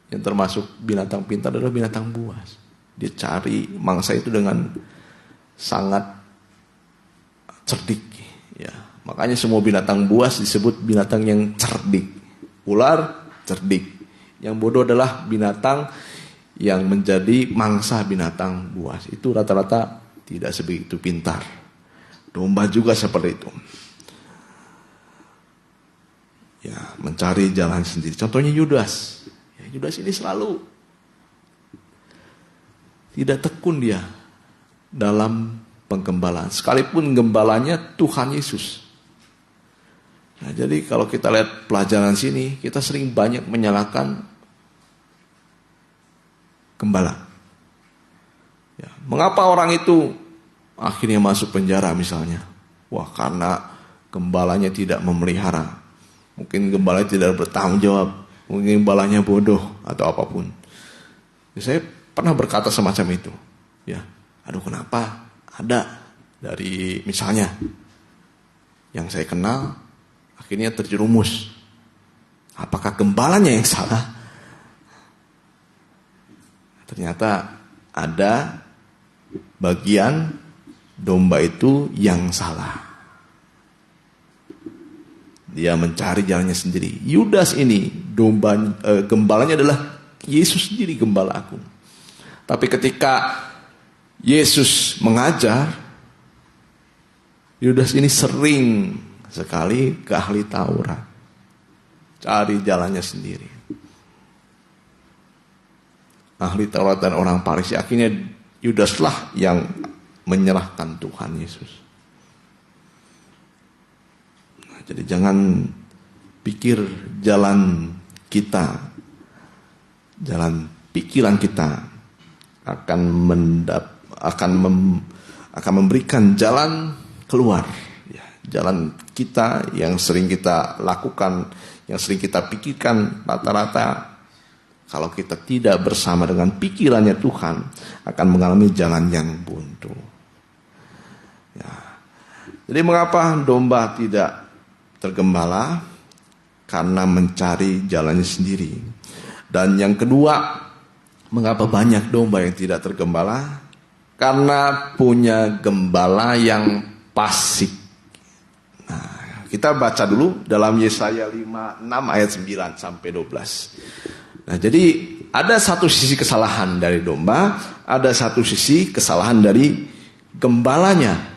Speaker 4: yang termasuk binatang pintar adalah binatang buas. Dia cari mangsa itu dengan sangat cerdik. Ya, makanya semua binatang buas disebut binatang yang cerdik. Ular cerdik. Yang bodoh adalah binatang yang menjadi mangsa binatang buas. Itu rata-rata tidak sebegitu pintar. Domba juga seperti itu. Ya, mencari jalan sendiri. Contohnya Yudas. Ya, Yudas ini selalu tidak tekun dia dalam penggembalaan. Sekalipun gembalanya Tuhan Yesus. Nah, jadi kalau kita lihat pelajaran sini, kita sering banyak menyalahkan gembala. Ya, mengapa orang itu akhirnya masuk penjara misalnya? Wah, karena gembalanya tidak memelihara. Mungkin gembalanya tidak bertanggung jawab. Mungkin gembalanya bodoh atau apapun. Ya, saya pernah berkata semacam itu. Ya, aduh kenapa? Ada dari misalnya yang saya kenal akhirnya terjerumus. Apakah gembalanya yang salah? Ternyata ada bagian domba itu yang salah. Dia mencari jalannya sendiri. Yudas ini gembalanya adalah Yesus sendiri, gembala aku. Tapi ketika Yesus mengajar, Yudas ini sering sekali ke ahli Taurat, cari jalannya sendiri. Ahli Taurat dan orang Farisi, akhirnya Yudaslah yang menyerahkan Tuhan Yesus. Nah, jadi jangan pikir jalan kita, jalan pikiran kita akan memberikan jalan keluar. Ya, jalan kita yang sering kita lakukan, yang sering kita pikirkan rata-rata, kalau kita tidak bersama dengan pikirannya Tuhan, akan mengalami jalan yang buntu. Ya. Jadi mengapa domba tidak tergembala? Karena mencari jalannya sendiri. Dan yang kedua, mengapa banyak domba yang tidak tergembala? Karena punya gembala yang fasik. Nah, kita baca dulu dalam Yesaya 56 ayat 9 sampai 12. Nah, jadi ada satu sisi kesalahan dari domba, ada satu sisi kesalahan dari gembalanya.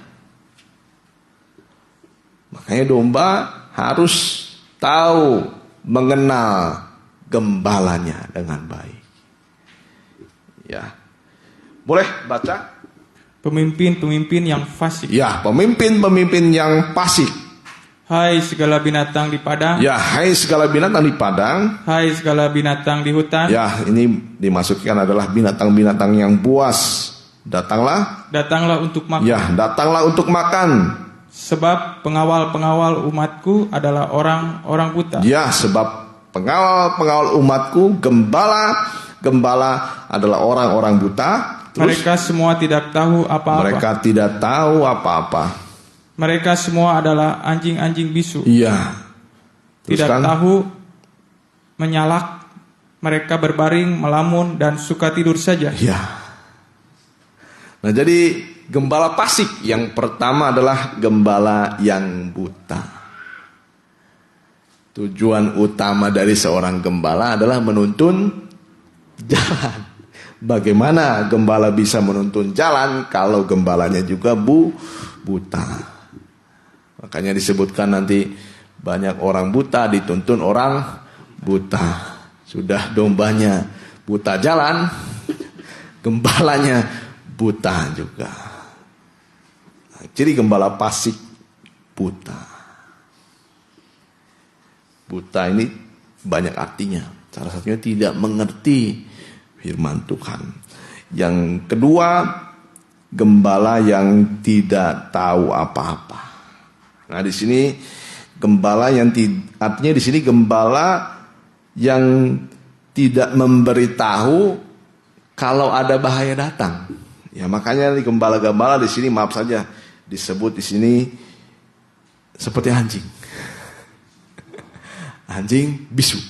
Speaker 4: Makanya domba harus tahu, mengenal gembalanya dengan baik. Ya. Boleh baca?
Speaker 1: Pemimpin-pemimpin yang fasik.
Speaker 4: Ya, pemimpin-pemimpin yang fasik.
Speaker 1: Hai segala binatang di padang.
Speaker 4: Ya, hai segala binatang di padang.
Speaker 1: Hai segala binatang di hutan.
Speaker 4: Ya, ini dimasukkan adalah binatang-binatang yang buas. Datanglah.
Speaker 1: Datanglah untuk makan.
Speaker 4: Ya, datanglah untuk makan.
Speaker 1: Sebab pengawal-pengawal umatku adalah orang-orang buta.
Speaker 4: Ya, sebab pengawal-pengawal umatku, gembala adalah orang-orang buta. Terus,
Speaker 1: mereka semua tidak tahu apa-apa.
Speaker 4: Mereka tidak tahu apa-apa.
Speaker 1: Mereka semua adalah anjing-anjing bisu.
Speaker 4: Iya.
Speaker 1: Tidak tahu menyalak. Mereka berbaring, melamun, dan suka tidur saja.
Speaker 4: Iya. Nah, jadi gembala fasik yang pertama adalah gembala yang buta. Tujuan utama dari seorang gembala adalah menuntun jalan. Bagaimana gembala bisa menuntun jalan kalau gembalanya juga buta? Makanya disebutkan nanti banyak orang buta dituntun orang buta. Sudah dombanya buta jalan, gembalanya buta juga. Jadi gembala fasik buta. Buta ini banyak artinya. Salah satunya tidak mengerti firman Tuhan. Yang kedua, gembala yang tidak tahu apa-apa. Nah, di sini gembala yang artinya di sini gembala yang tidak memberitahu kalau ada bahaya datang. Ya, makanya di gembala-gembala di sini maaf saja disebut di sini seperti anjing. Anjing bisu.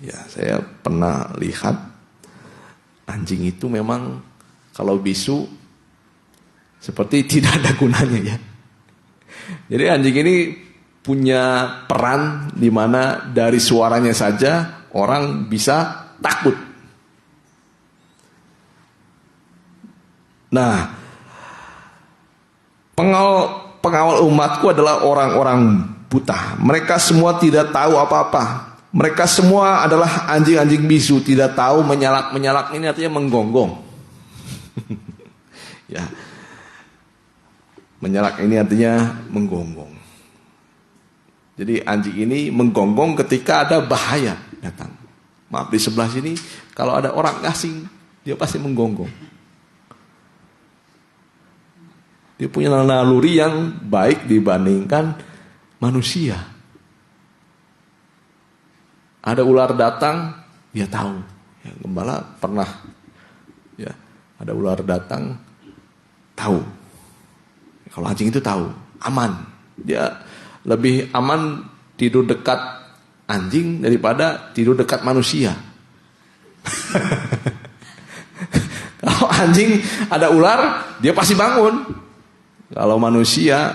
Speaker 4: Ya, saya pernah lihat anjing itu memang kalau bisu seperti tidak ada gunanya ya. Jadi anjing ini punya peran di mana dari suaranya saja orang bisa takut. Nah, pengawal umatku adalah orang-orang buta. Mereka semua tidak tahu apa-apa. Mereka semua adalah anjing-anjing bisu, tidak tahu menyalak ini artinya menggonggong. Ya. Menyalak ini artinya menggonggong. Jadi anjing ini menggonggong ketika ada bahaya datang. Maaf, di sebelah sini kalau ada orang asing, dia pasti menggonggong. Dia punya naluri yang baik dibandingkan manusia. Ada ular datang, dia tahu. Ya, gembala pernah, ya, ada ular datang, tahu. Kalau anjing itu tahu, aman. Dia lebih aman tidur dekat anjing daripada tidur dekat manusia. Kalau anjing ada ular, dia pasti bangun. Kalau manusia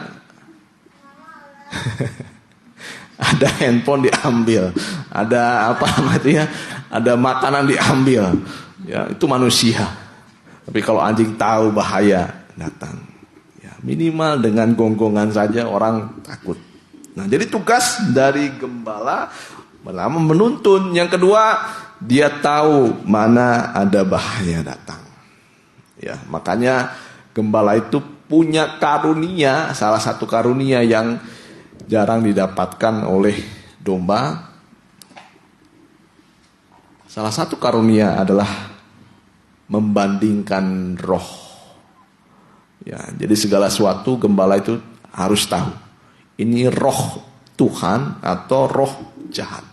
Speaker 4: ada handphone diambil, ada apa namanya, ada makanan diambil, ya itu manusia. Tapi kalau anjing tahu bahaya datang, ya minimal dengan gonggongan saja orang takut. Nah, jadi tugas dari gembala pertama menuntun, yang kedua dia tahu mana ada bahaya datang. Ya, makanya gembala itu punya karunia, salah satu karunia yang jarang didapatkan oleh domba. Salah satu karunia adalah membandingkan roh. Ya, jadi segala sesuatu gembala itu harus tahu. Ini roh Tuhan atau roh jahat.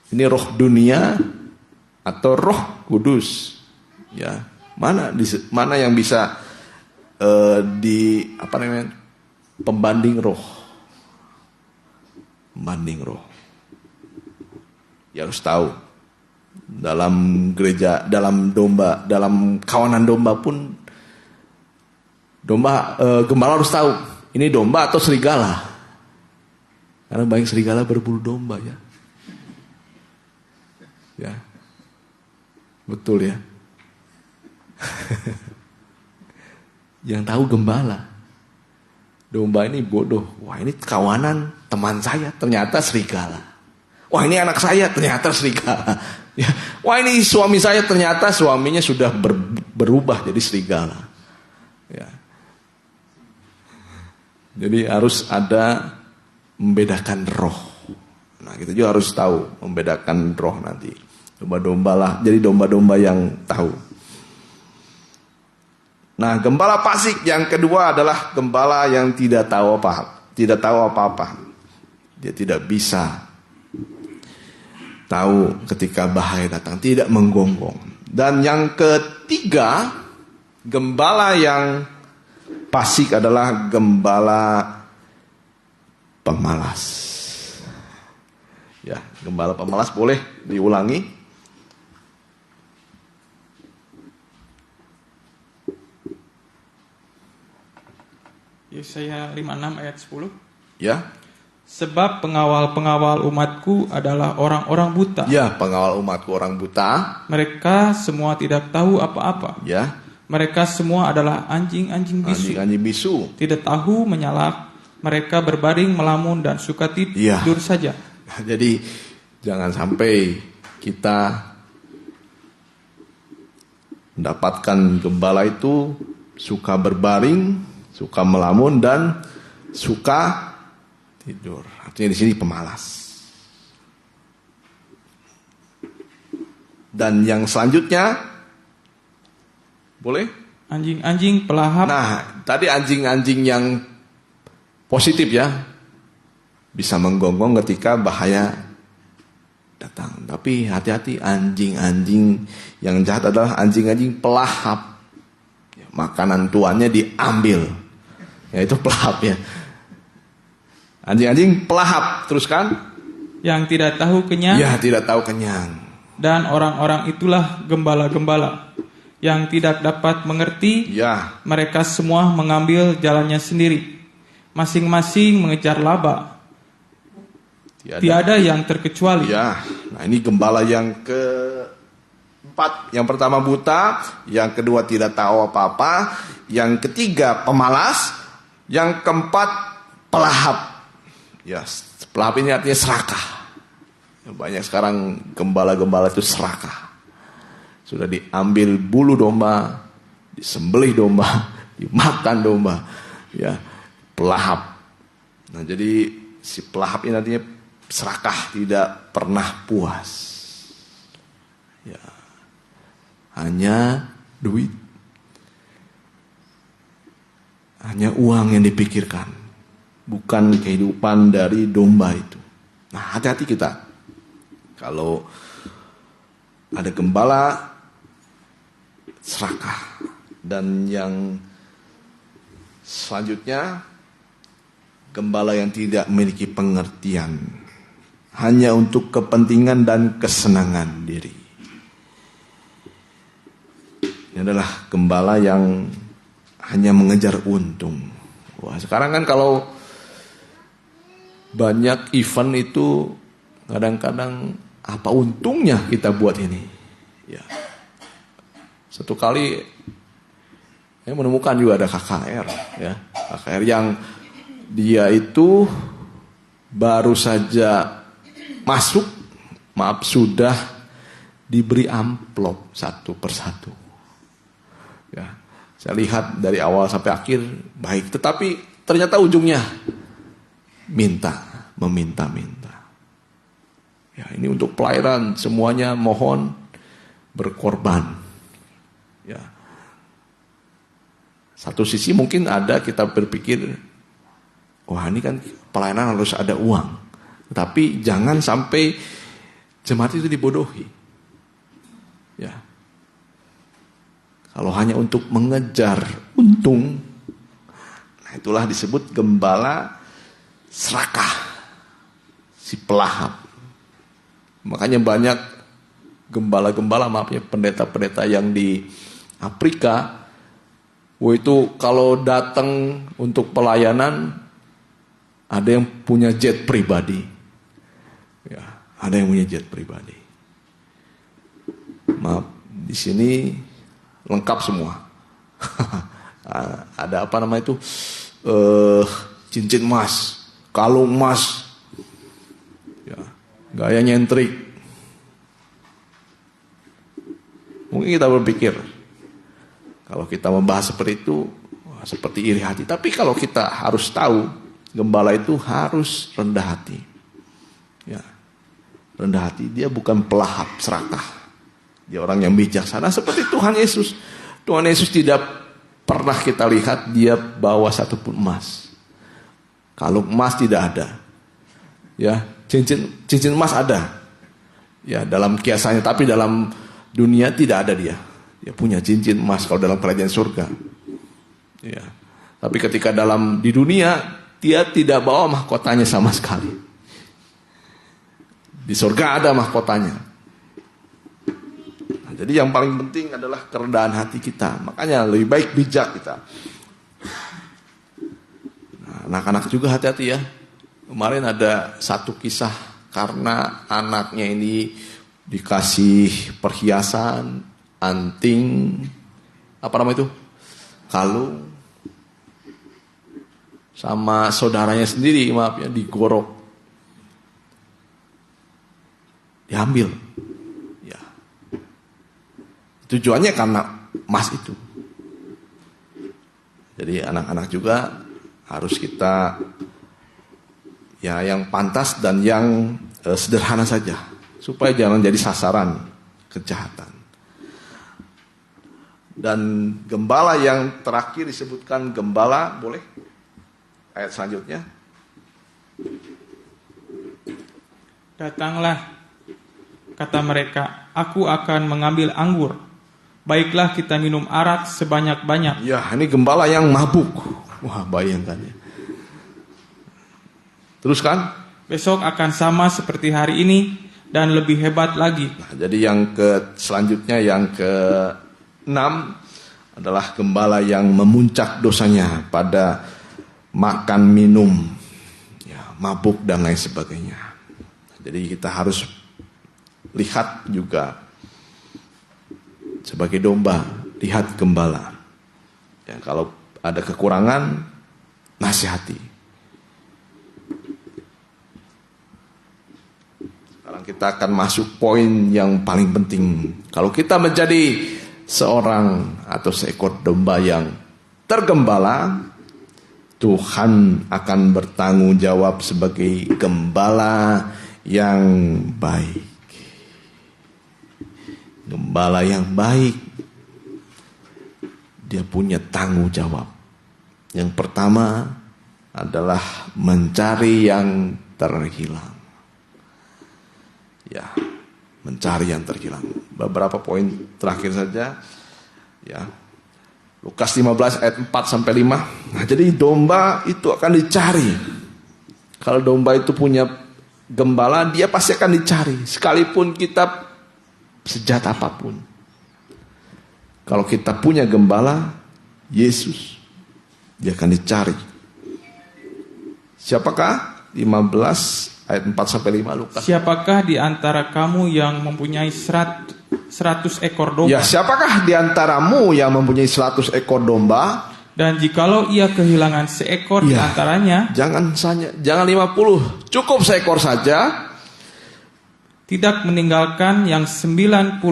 Speaker 4: Ini roh dunia atau roh kudus. Ya, mana yang bisa pembanding roh. Pembanding roh. Ya harus tahu. Dalam gereja, dalam domba, dalam kawanan domba pun gembala harus tahu ini domba atau serigala. Karena banyak serigala berbulu domba ya. Ya. Betul ya. Yang tahu gembala. Domba ini bodoh. Wah, ini kawanan teman saya ternyata serigala. Wah, ini anak saya ternyata serigala. Ya. Wah, ini suami saya ternyata suaminya sudah berubah jadi serigala. Ya. Jadi harus ada membedakan roh. Nah, kita juga harus tahu membedakan roh nanti. Domba-domba lah, jadi domba-domba yang tahu. Nah, gembala fasik yang kedua adalah gembala yang tidak tahu apa-apa. Dia tidak bisa tahu ketika bahaya datang, tidak menggonggong. Dan yang ketiga, gembala yang fasik adalah gembala pemalas. Ya, gembala pemalas boleh diulangi.
Speaker 1: Yesaya 56 ayat 10.
Speaker 4: Ya.
Speaker 1: Sebab pengawal-pengawal umatku adalah orang-orang buta.
Speaker 4: Ya, pengawal umatku orang buta.
Speaker 1: Mereka semua tidak tahu apa-apa.
Speaker 4: Ya.
Speaker 1: Mereka semua adalah anjing-anjing bisu.
Speaker 4: Anjing-anjing bisu.
Speaker 1: Tidak tahu menyalak. Mereka berbaring melamun dan suka tidur saja.
Speaker 4: Jadi jangan sampai kita mendapatkan gembala itu suka berbaring, suka melamun dan suka tidur. Artinya di sini pemalas. Dan yang selanjutnya boleh?
Speaker 1: Anjing-anjing pelahap.
Speaker 4: Nah, tadi anjing-anjing yang positif ya. Bisa menggonggong ketika bahaya datang. Tapi hati-hati, anjing-anjing yang jahat adalah anjing-anjing pelahap. Makanan tuannya diambil. Ya itu pelahap ya. Anjing-anjing pelahap, teruskan.
Speaker 1: Yang tidak tahu kenyang.
Speaker 4: Ya, tidak tahu kenyang.
Speaker 1: Dan orang-orang itulah gembala-gembala yang tidak dapat mengerti.
Speaker 4: Ya.
Speaker 1: Mereka semua mengambil jalannya sendiri. Masing-masing mengejar laba. Tiada yang terkecuali.
Speaker 4: Ya. Nah, ini gembala yang keempat. Yang pertama buta, yang kedua tidak tahu apa-apa, yang ketiga pemalas, yang keempat pelahap. Ya, pelahap ini artinya serakah. Banyak sekarang gembala-gembala itu serakah. Sudah diambil bulu domba, disembelih domba, dimakan domba. Ya, pelahap. Nah, jadi si pelahap ini nantinya serakah, tidak pernah puas. Ya. Hanya duit. Hanya uang yang dipikirkan. Bukan kehidupan dari domba itu. Nah, hati-hati kita. Kalau ada gembala serakah. Dan yang selanjutnya, gembala yang tidak memiliki pengertian, hanya untuk kepentingan dan kesenangan diri. Ini adalah gembala yang hanya mengejar untung. Wah, sekarang kan kalau banyak event itu kadang-kadang apa untungnya kita buat ini? Ya. Satu kali saya menemukan juga ada KKR, ya. KKR yang dia itu baru saja masuk, sudah diberi amplop satu persatu. Ya, saya lihat dari awal sampai akhir baik, tetapi ternyata ujungnya meminta. Ya, ini untuk pelayanan semuanya mohon berkorban. Ya. Satu sisi mungkin ada kita berpikir, wah ini kan pelayanan harus ada uang. Tapi jangan sampai jemaat itu dibodohi. Ya. Kalau hanya untuk mengejar untung, nah itulah disebut gembala serakah, si pelahap. Makanya banyak gembala-gembala, pendeta-pendeta yang di Afrika, itu kalau datang untuk pelayanan ada yang punya jet pribadi, ya, ada yang punya jet pribadi. Maaf, di sini lengkap semua. Ada apa nama itu? Cincin emas, kalung emas, ya, gaya nyentrik. Mungkin kita berpikir, kalau kita membahas seperti itu, seperti iri hati. Tapi kalau kita harus tahu, gembala itu harus rendah hati. Ya, rendah hati. Dia bukan pelahap serakah. Dia orang yang bijaksana seperti Tuhan Yesus. Tuhan Yesus tidak pernah kita lihat dia bawa satupun emas. Kalung emas tidak ada. Ya, cincin emas ada. Ya, dalam kiasannya, tapi dalam dunia tidak ada dia. Dia punya cincin emas kalau dalam kerajaan surga. Ya. Tapi ketika di dunia, dia tidak bawa mahkotanya sama sekali. Di surga ada mahkotanya. Nah, jadi yang paling penting adalah kerendahan hati kita. Makanya lebih baik bijak kita. Nah, anak-anak juga hati-hati ya. Kemarin ada satu kisah karena anaknya ini dikasih perhiasan, anting, apa nama itu? Kalung. Sama saudaranya sendiri, maaf ya, digorok. Diambil. Ya. Tujuannya karena emas itu. Jadi anak-anak juga harus kita ya yang pantas dan yang sederhana saja, supaya jangan jadi sasaran kejahatan. Dan gembala yang terakhir disebutkan gembala, boleh? Ayat selanjutnya.
Speaker 1: Datanglah, kata mereka, aku akan mengambil anggur. Baiklah kita minum arak sebanyak-banyak.
Speaker 4: Ya, ini gembala yang mabuk. Wah, bayangkan ya. Teruskan.
Speaker 1: Besok akan sama seperti hari ini dan lebih hebat lagi.
Speaker 4: Nah, jadi yang selanjutnya yang ke-6 adalah gembala yang memuncak dosanya pada makan, minum, ya, mabuk dan lain sebagainya. Jadi kita harus lihat juga sebagai domba, lihat gembala. Ya, kalau ada kekurangan, nasihati. Sekarang kita akan masuk poin yang paling penting. Kalau kita menjadi seorang atau seekor domba yang tergembala, Tuhan akan bertanggung jawab sebagai gembala yang baik. Gembala yang baik, dia punya tanggung jawab. Yang pertama adalah mencari yang terhilang. Ya, mencari yang terhilang. Beberapa poin terakhir saja. Ya. Lukas 15 ayat 4 sampai 5. Nah, jadi domba itu akan dicari. Kalau domba itu punya gembala, dia pasti akan dicari. Sekalipun kita sejahat apapun. Kalau kita punya gembala, Yesus, dia akan dicari. Siapakah? 15 ayat 4 sampai 5 Lukas.
Speaker 1: Siapakah di antara kamu yang mempunyai 100 ekor domba?
Speaker 4: Ya, siapakah di antaramu yang mempunyai 100 ekor domba?
Speaker 1: Dan jikalau ia kehilangan seekor di
Speaker 4: Ya,
Speaker 1: antaranya,
Speaker 4: jangan 50, cukup seekor saja.
Speaker 1: tidak meninggalkan yang 99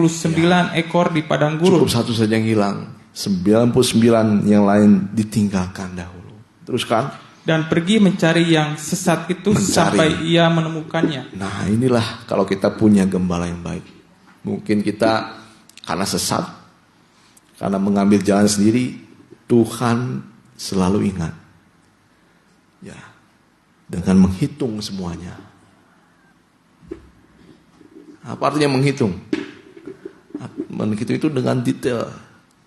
Speaker 1: ekor di padang gurun.
Speaker 4: Cukup satu saja yang hilang. 99 yang lain ditinggalkan dahulu. Teruskan.
Speaker 1: Dan pergi mencari yang sesat itu sampai ia menemukannya.
Speaker 4: Nah, inilah kalau kita punya gembala yang baik. Mungkin kita karena sesat, karena mengambil jalan sendiri, Tuhan selalu ingat. Ya, dengan menghitung semuanya. Apa artinya menghitung? Menghitung itu dengan detail,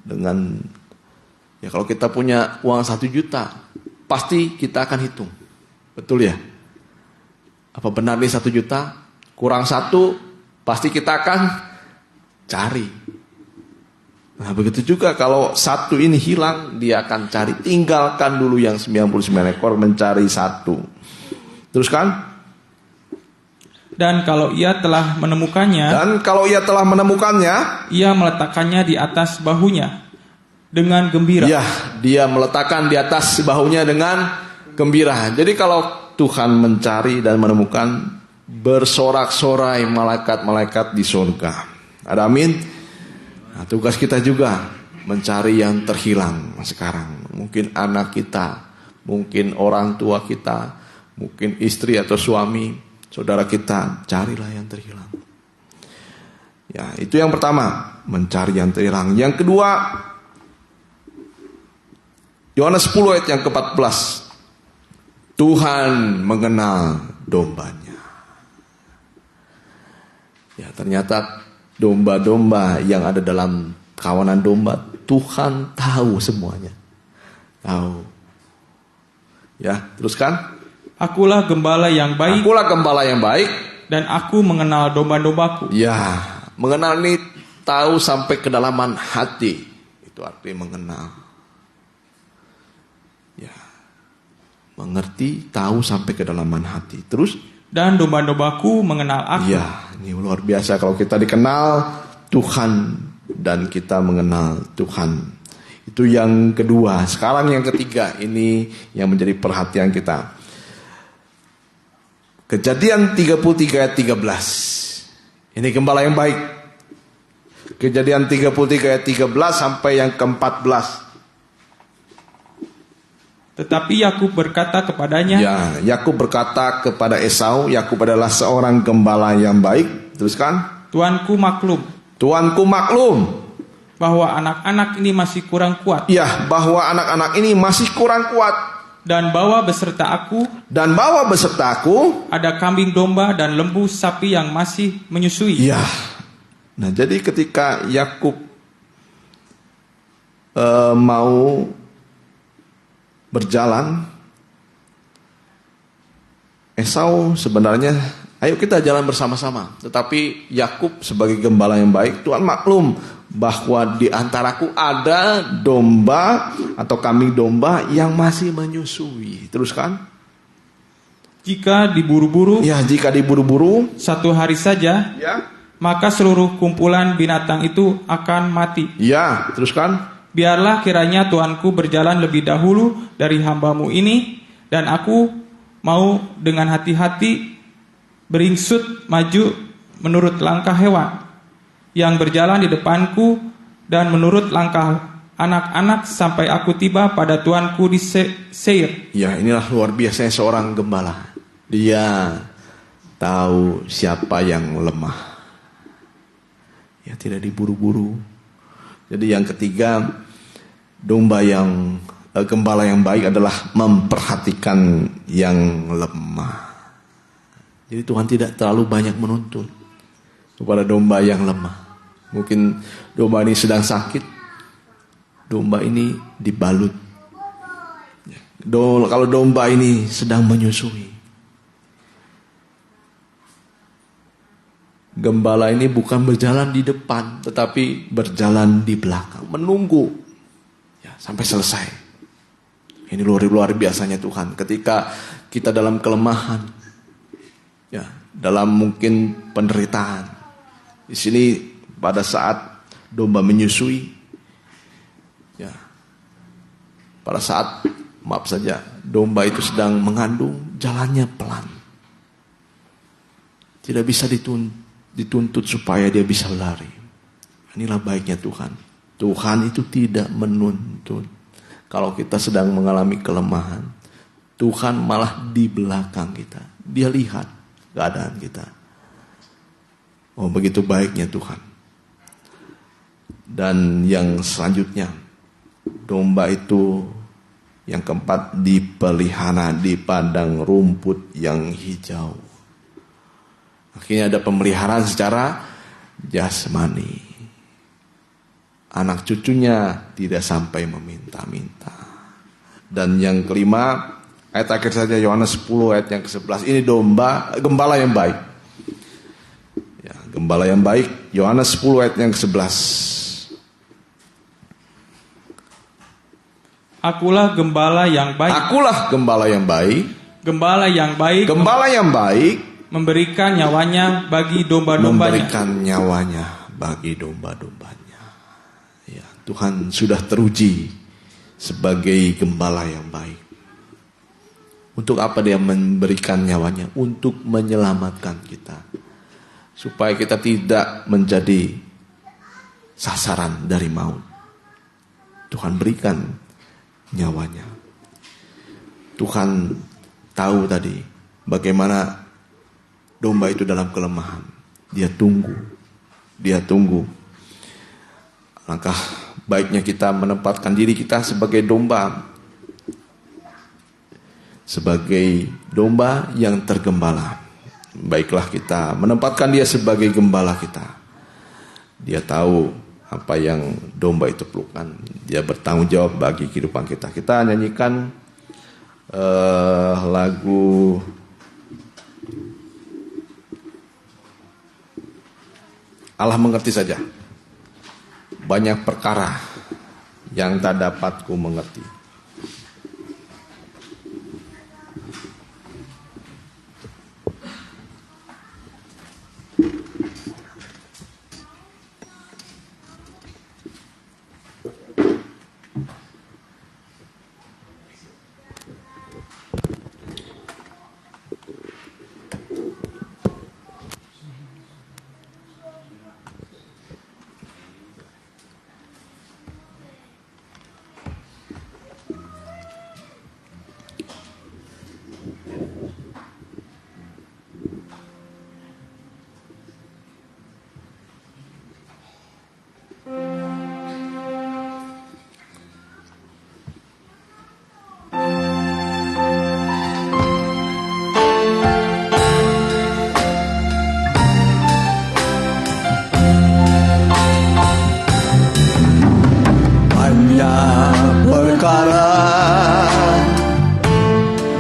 Speaker 4: dengan ya kalau kita punya uang 1 juta, pasti kita akan hitung, betul ya? Apa benar nih 1 juta? Kurang 1, pasti kita akan cari. Nah, begitu juga kalau 1 ini hilang, dia akan cari. Tinggalkan dulu yang 99 ekor, mencari 1. Teruskan.
Speaker 1: Dan kalau ia telah menemukannya, ia meletakkannya di atas bahunya dengan gembira.
Speaker 4: Ya, dia meletakkan di atas bahunya dengan gembira. Jadi kalau Tuhan mencari dan menemukan, bersorak-sorai malaikat-malaikat di surga. Ada amin? Nah, tugas kita juga mencari yang terhilang sekarang. Mungkin anak kita, mungkin orang tua kita, mungkin istri atau suami, saudara kita, carilah yang terhilang. Ya, itu yang pertama, mencari yang terhilang. Yang kedua, Yohanes 10 ayat yang ke-14. Tuhan mengenal dombanya. Ya, ternyata domba-domba yang ada dalam kawanan domba, Tuhan tahu semuanya. Tahu. Ya, teruskan.
Speaker 1: Akulah gembala yang baik. Dan aku mengenal domba-dombaku.
Speaker 4: Ya, mengenal ini tahu sampai kedalaman hati. Itu artinya mengenal. Ya, mengerti, tahu sampai kedalaman hati. Terus?
Speaker 1: Dan domba-dombaku mengenal aku.
Speaker 4: Ya, ini luar biasa kalau kita dikenal Tuhan dan kita mengenal Tuhan. Itu yang kedua. Sekarang yang ketiga, ini yang menjadi perhatian kita. Kejadian 33 ayat 13. Ini gembala yang baik. Kejadian 33 ayat 13 sampai yang ke-14.
Speaker 1: Tetapi Yakub berkata kepadanya.
Speaker 4: Ya, Yakub berkata kepada Esau, Yakub adalah seorang gembala yang baik. Teruskan.
Speaker 1: Tuanku maklum. Bahwa anak-anak ini masih kurang kuat.
Speaker 4: Ya, bahwa anak-anak ini masih kurang kuat.
Speaker 1: Dan bawa beserta aku ada kambing domba dan lembu sapi yang masih menyusui.
Speaker 4: Ya. Nah, jadi ketika Yakub mau berjalan, Esau sebenarnya, ayo kita jalan bersama-sama. Tetapi Yakub sebagai gembala yang baik, Tuhan maklum bahwa di antaraku ada domba atau kambing domba yang masih menyusui. Teruskan.
Speaker 1: Jika diburu-buru,
Speaker 4: satu
Speaker 1: hari saja, maka seluruh kumpulan binatang itu akan mati.
Speaker 4: Ya, teruskan.
Speaker 1: Biarlah kiranya Tuanku berjalan lebih dahulu dari hambamu ini, dan aku mau dengan hati-hati beringsut maju menurut langkah hewan yang berjalan di depanku, dan menurut langkah anak-anak sampai aku tiba pada tuanku di Seir.
Speaker 4: Ya, inilah luar biasanya seorang gembala. Dia tahu siapa yang lemah. Ya, tidak diburu-buru. Jadi yang ketiga, gembala yang baik adalah memperhatikan yang lemah. Jadi Tuhan tidak terlalu banyak menuntut kepada domba yang lemah. Mungkin domba ini sedang sakit, domba ini dibalut. Kalau domba ini sedang menyusui, gembala ini bukan berjalan di depan, tetapi berjalan di belakang, menunggu ya, sampai selesai. Ini luar biasanya Tuhan. Ketika kita dalam kelemahan, ya, dalam mungkin penderitaan, di sini pada saat domba menyusui, ya, pada saat maaf saja domba itu sedang mengandung, jalannya pelan, tidak bisa dituntut supaya dia bisa lari. Inilah baiknya Tuhan. Tuhan itu tidak menuntut. Kalau kita sedang mengalami kelemahan, Tuhan malah di belakang kita. Dia lihat keadaan kita. Oh, begitu baiknya Tuhan. Dan yang selanjutnya, domba itu yang keempat dipelihara di padang rumput yang hijau. Akhirnya ada pemeliharaan secara jasmani. Anak cucunya tidak sampai meminta-minta. Dan yang kelima, ayat akhir saja Yohanes 10 ayat yang ke-11. Ini gembala yang baik. Ya, gembala yang baik, Yohanes 10 ayat yang ke-11.
Speaker 1: Akulah gembala yang baik.
Speaker 4: Akulah gembala yang baik.
Speaker 1: Gembala yang baik.
Speaker 4: Gembala yang baik
Speaker 1: memberikan nyawanya bagi domba-dombanya.
Speaker 4: Memberikan nyawanya bagi domba-dombanya. Ya, Tuhan sudah teruji sebagai gembala yang baik. Untuk apa dia memberikan nyawanya? Untuk menyelamatkan kita. Supaya kita tidak menjadi sasaran dari maut. Tuhan berikan nyawanya. Tuhan tahu tadi bagaimana domba itu dalam kelemahan. Dia tunggu. Langkah baiknya kita menempatkan diri kita sebagai domba. Sebagai domba yang tergembala. Baiklah kita menempatkan dia sebagai gembala kita. Dia tahu apa yang domba itu perlukan. Dia bertanggung jawab bagi kehidupan kita. Kita nyanyikan lagu Allah mengerti saja. Banyak perkara yang tak dapat ku mengerti.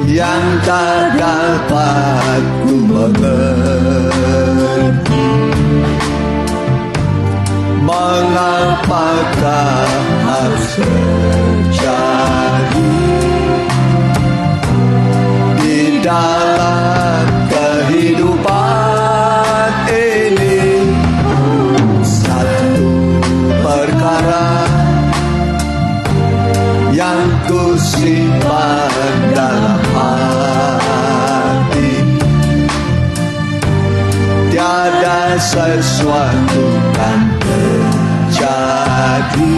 Speaker 3: Yang tak dapat ku mengerti, mengapakah harus terjadi di dalam kehidupan ini. Satu perkara yang ku simpan dalam hati, tiada sesuatu kan terjadi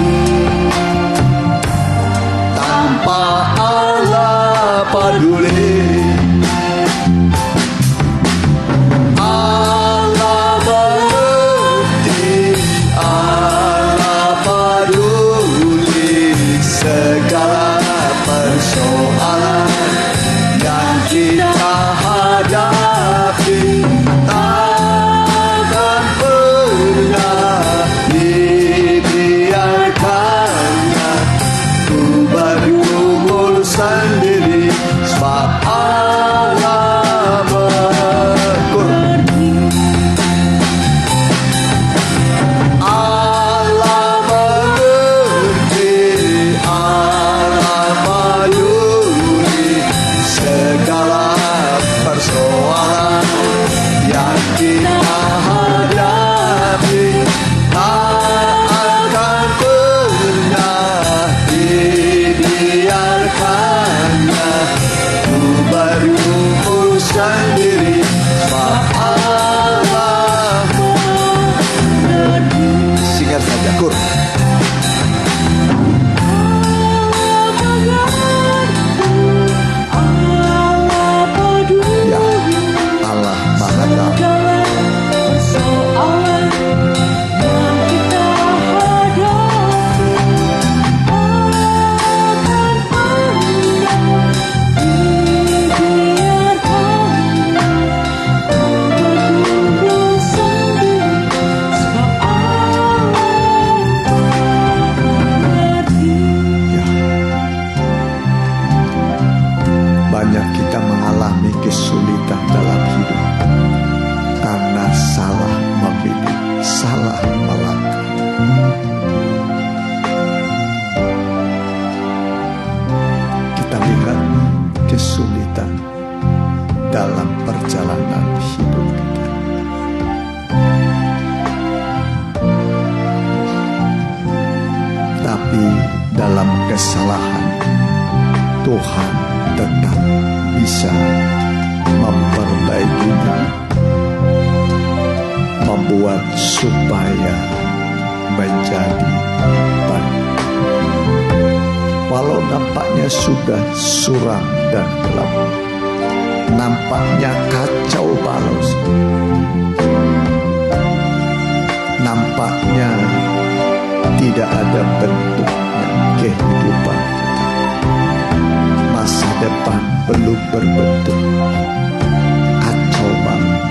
Speaker 3: peduli. Allah mengerti, Allah peduli segala persoalan yang kita hadapi. Takkan pernah dibiarkannya ku bergumul sendiri, sebab Allah mengerti. Allah mengerti, Allah peduli segala persoalan yang kita hadapi. Tak akan pernah dibiarkannya ku bergumul sendiri, sebab Allah mengerti. Singkat saja, Kur. Ya, Allah Maha Tahu. Banyak kita mengalami kesulitan dalam hidup karena salah memilih, salah melangkah. Kita lihat kesulitan dalam perjalanan hidup kita. Tapi dalam kesalahan Tuhan tetap bisa memperbaikinya, membuat supaya menjadi baik. Walau nampaknya sudah suram dan gelap, nampaknya kacau balau, nampaknya tidak ada bentuknya kehidupan kita. Masa depan belum berbentuk, kacau banget.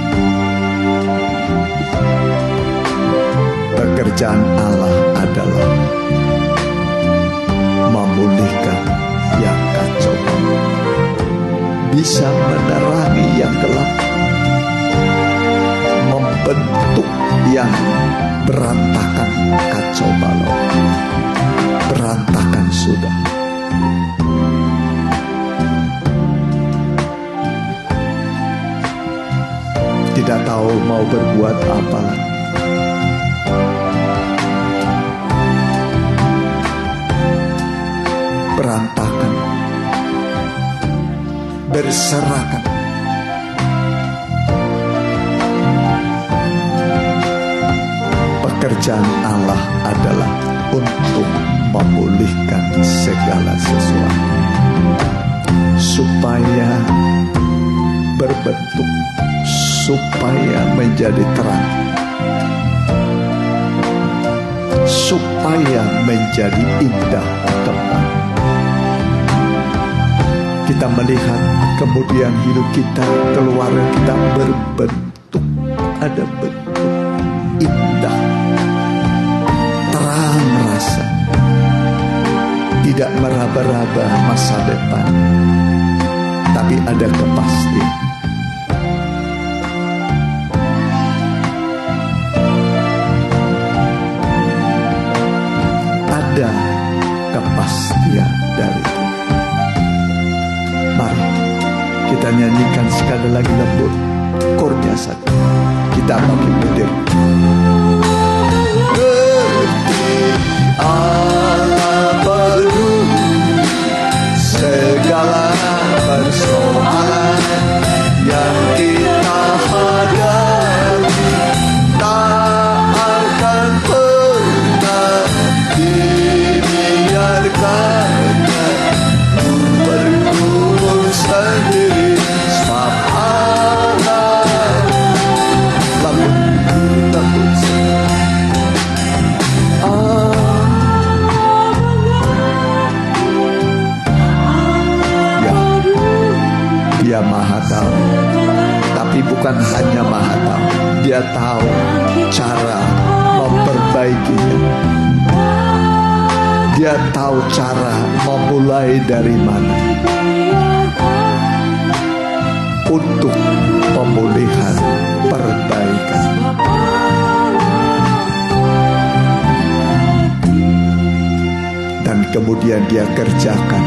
Speaker 3: Pekerjaan Allah adalah memulihkan yang kacau banget, bisa menerangi yang gelap, membentuk yang berantakan, kacau balau, berantakan sudah. Tidak tahu mau berbuat apa lagi. Berantakan, berserakan. Pekerjaan Allah adalah untuk memulihkan segala sesuatu supaya berbentuk, supaya menjadi terang, supaya menjadi indah kembali. Kita melihat kemudian hidup kita, keluarga kita berbentuk, ada bentuk indah, terang rasa, tidak meraba-raba masa depan, tapi ada kepastian. Ada kepastian dari Tuhan. Mari kita nyanyikan sekali lagi lembut, chordnya satu. Kita makin berdiri. Allah peduli segala persoalan yang kita hadapi, tak akan pernah dibiarkannya bergumul bukan hanya Maha tahu, Dia tahu cara memperbaikinya. Dia tahu cara memulai dari mana untuk pemulihan, perbaikan. Dan kemudian Dia kerjakan.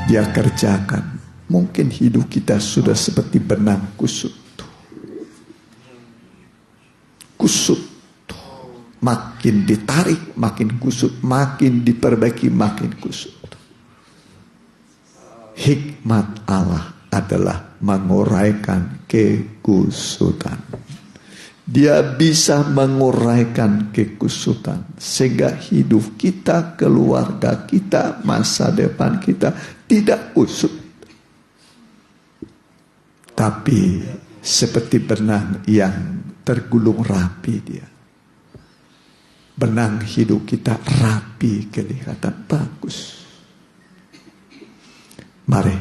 Speaker 3: Dia kerjakan. Mungkin hidup kita sudah seperti benang kusut. Kusut. Makin ditarik, makin kusut. Makin diperbaiki, makin kusut. Hikmat Allah adalah menguraikan kekusutan. Dia bisa menguraikan kekusutan. Sehingga hidup kita, keluarga kita, masa depan kita tidak kusut. Tapi seperti benang yang tergulung rapi dia. Benang hidup kita rapi, kelihatan bagus. Mari,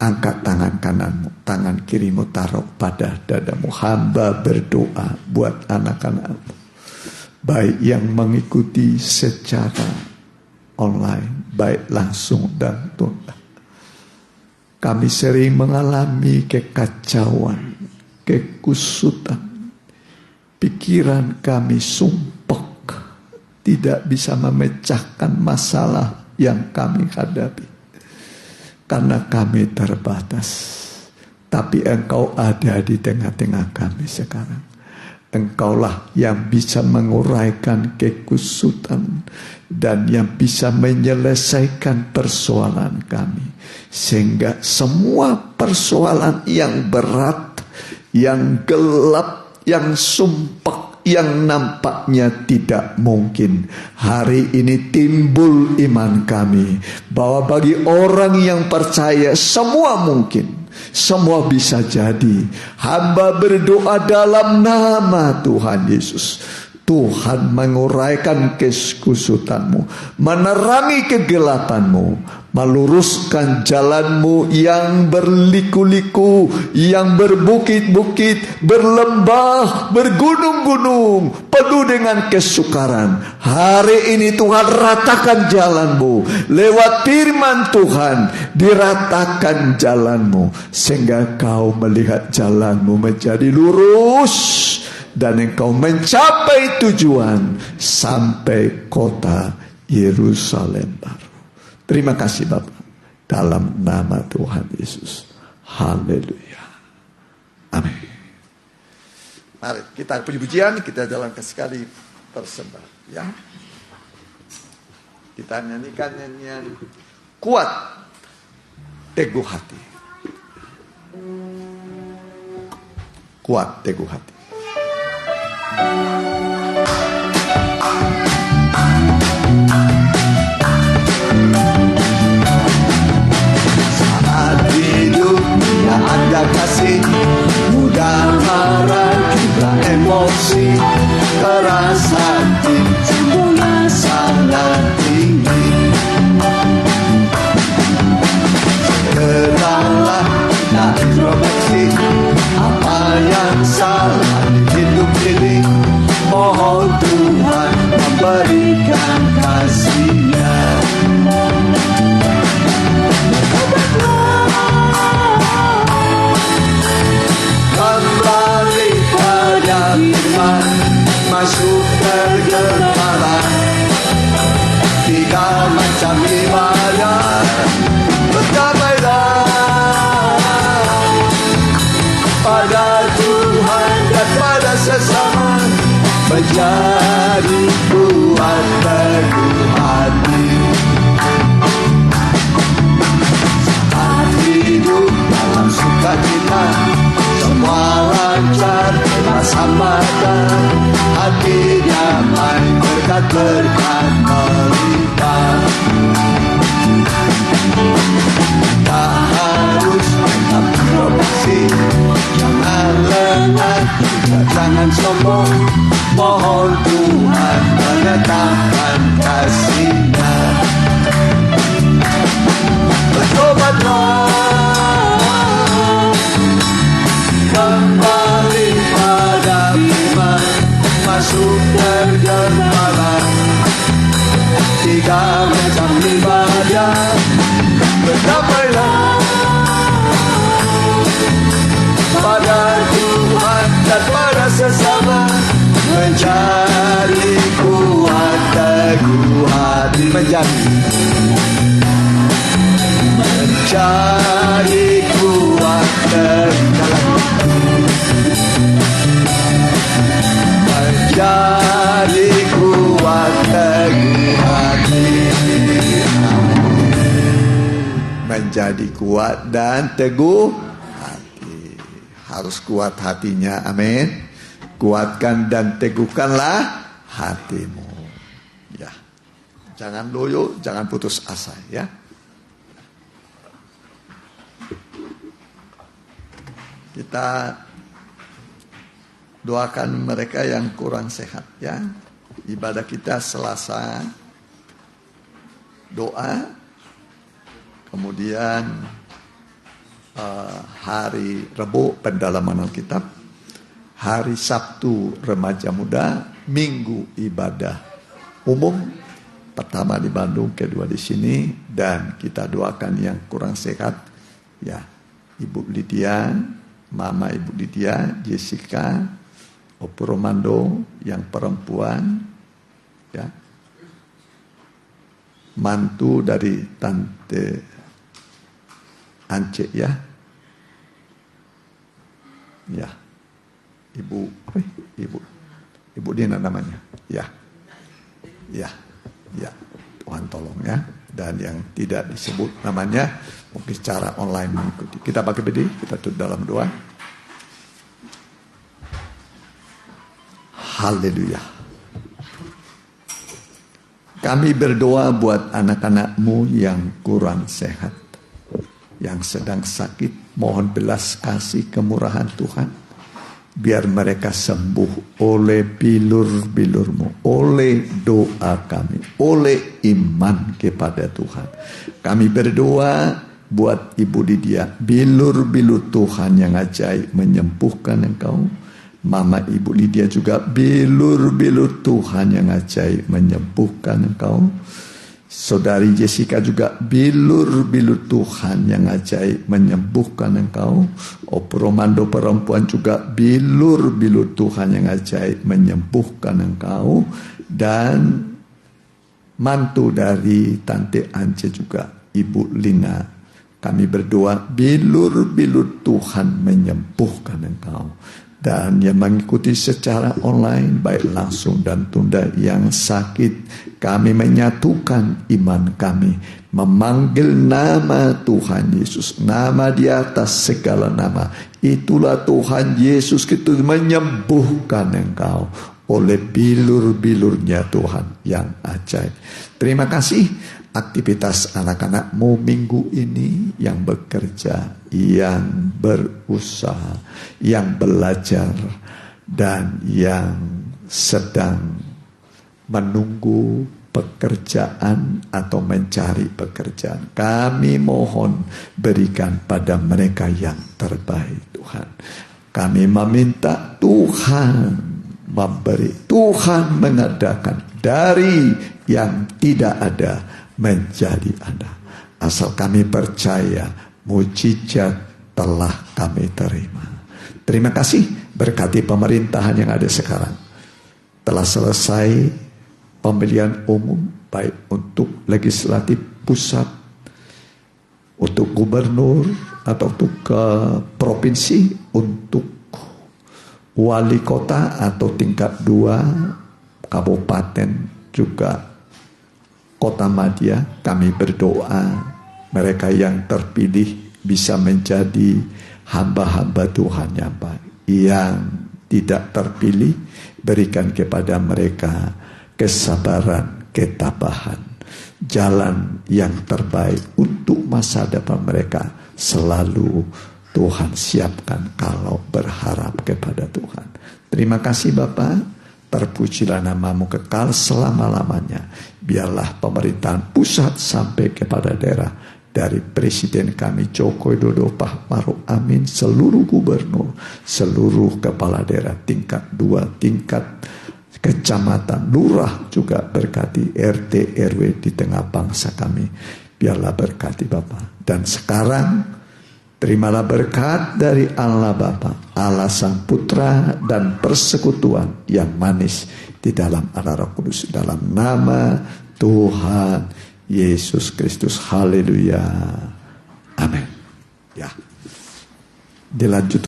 Speaker 3: angkat tangan kananmu, tangan kirimu taruh pada dadamu. Hamba berdoa buat anak-anakmu. Baik yang mengikuti secara online, baik langsung dan tunda. Kami sering mengalami kekacauan, kekusutan. Pikiran kami sumpek, tidak bisa memecahkan masalah yang kami hadapi. Karena kami terbatas. Tapi Engkau ada di tengah-tengah kami sekarang. Engkaulah yang bisa menguraikan kekusutan dan yang bisa menyelesaikan persoalan kami. Sehingga semua persoalan yang berat, yang gelap, yang sumpek, yang nampaknya tidak mungkin, hari ini timbul iman kami bahwa bagi orang yang percaya semua mungkin. Semua bisa jadi. Hamba berdoa dalam nama Tuhan Yesus. Tuhan menguraikan kekusutanmu, menerangi kegelapanmu, meluruskan jalanmu yang berliku-liku, yang berbukit-bukit, berlembah, bergunung-gunung, penuh dengan kesukaran. Hari ini Tuhan ratakan jalanmu. Lewat firman Tuhan diratakan jalanmu, sehingga kau melihat jalanmu menjadi lurus. Dan engkau mencapai tujuan sampai kota Yerusalem baru. Terima kasih Bapak. Dalam nama Tuhan Yesus. Haleluya. Amin. Mari kita puji-pujian, kita jalankan sekali persembahan. Ya. Kita nyanyikan nyanyian Kuat Teguh Hati. Kuat Teguh Hati. Saat hidupnya ada kasih, mudah marah juga emosi, keras hati, cemburu sangat tinggi. Segeralah kita introspeksi apa yang salah di hidup ini. Mohon Tuhan memberikan kasih-Nya. Kembali pada firman, masuk tergembala. 3 macam ibadah, berdamailah pada Tuhan dan pada sesama, menjadi kuat teguh hati. Saat hidup dalam sukacita, semua lancar terasa mata, hati damai berkat-berkat melimpah. Tak harus tetap introspeksi, jangan lengah, juga jangan sombong. Mohon Tuhan menetapkan kasih-Nya. Bertobatlah bersama menjadi kuat teguh hati, menjadi kuat teguh, menjadi kuat teguh hati, menjadi kuat dan teguh hati. Harus kuat hatinya, amin. Kuatkan dan teguhkanlah hatimu. Ya, jangan loyo, jangan putus asa, ya. Kita doakan mereka yang kurang sehat, ya. Ibadah kita Selasa doa, kemudian hari Rabu pendalaman Alkitab, hari Sabtu remaja muda, Minggu ibadah umum, pertama di Bandung, kedua di sini, dan kita doakan yang kurang sehat, ya, Ibu Lydia, Mama Ibu Lydia, Jessica, Opo Romando yang perempuan, ya, mantu dari Tante Ance, ya, ya, Ibu Dina namanya, ya, Tuhan tolong, ya. Dan yang tidak disebut namanya mungkin secara online mengikuti. Kita pakai berdiri, kita tutup dalam doa. Haleluya. Kami berdoa buat anak-anak-Mu yang kurang sehat, yang sedang sakit. Mohon belas kasih kemurahan Tuhan. Biar mereka sembuh oleh bilur-bilur-Mu, oleh doa kami, oleh iman kepada Tuhan. Kami berdoa buat Ibu Lydia, bilur-bilur Tuhan yang ajaib menyembuhkan engkau. Mama Ibu Lydia juga bilur-bilur Tuhan yang ajaib menyembuhkan engkau. Saudari Jessica juga bilur-bilur Tuhan yang ajaib menyembuhkan engkau. Opo Romando perempuan juga bilur-bilur Tuhan yang ajaib menyembuhkan engkau. Dan mantu dari Tante Ance juga, Ibu Lina, kami berdoa bilur-bilur Tuhan menyembuhkan engkau. Dan yang mengikuti secara online, baik langsung dan tunda, yang sakit, kami menyatukan iman kami, memanggil nama Tuhan Yesus, nama di atas segala nama. Itulah Tuhan Yesus Kristus menyembuhkan engkau oleh bilur-bilurnya Tuhan yang ajaib. Terima kasih. Aktivitas anak-anak-Mu minggu ini, yang bekerja, yang berusaha, yang belajar, dan yang sedang menunggu pekerjaan atau mencari pekerjaan. Kami mohon berikan pada mereka yang terbaik, Tuhan. Kami meminta Tuhan memberi, Tuhan mengadakan dari yang tidak ada menjadi ada. Asal kami percaya mujizat telah kami terima. Terima kasih. Berkati pemerintahan yang ada sekarang. Telah selesai pemilihan umum, baik untuk legislatif pusat, untuk gubernur, atau untuk provinsi, untuk wali kota atau tingkat 2, kabupaten, juga Kota Madya. Kami berdoa mereka yang terpilih bisa menjadi hamba-hamba Tuhan yang baik. Yang tidak terpilih, berikan kepada mereka kesabaran, ketabahan, jalan yang terbaik untuk masa depan mereka. Selalu Tuhan siapkan kalau berharap kepada Tuhan. Terima kasih Bapa. Terpujilah nama-Mu kekal selama-lamanya. Biarlah pemerintahan pusat sampai kepada daerah, dari Presiden kami Joko Widodo, Pak Maruf Amin, seluruh gubernur, seluruh kepala daerah tingkat 2, tingkat kecamatan, lurah juga berkati, RT RW di tengah bangsa kami. Biarlah berkati Bapak. Dan sekarang Terimalah berkat dari Allah Bapa, Allah Sang Putra, dan persekutuan yang manis di dalam Allah Roh Kudus. Dalam nama Tuhan Yesus Kristus. Haleluya. Amin. Ya. Dilanjut.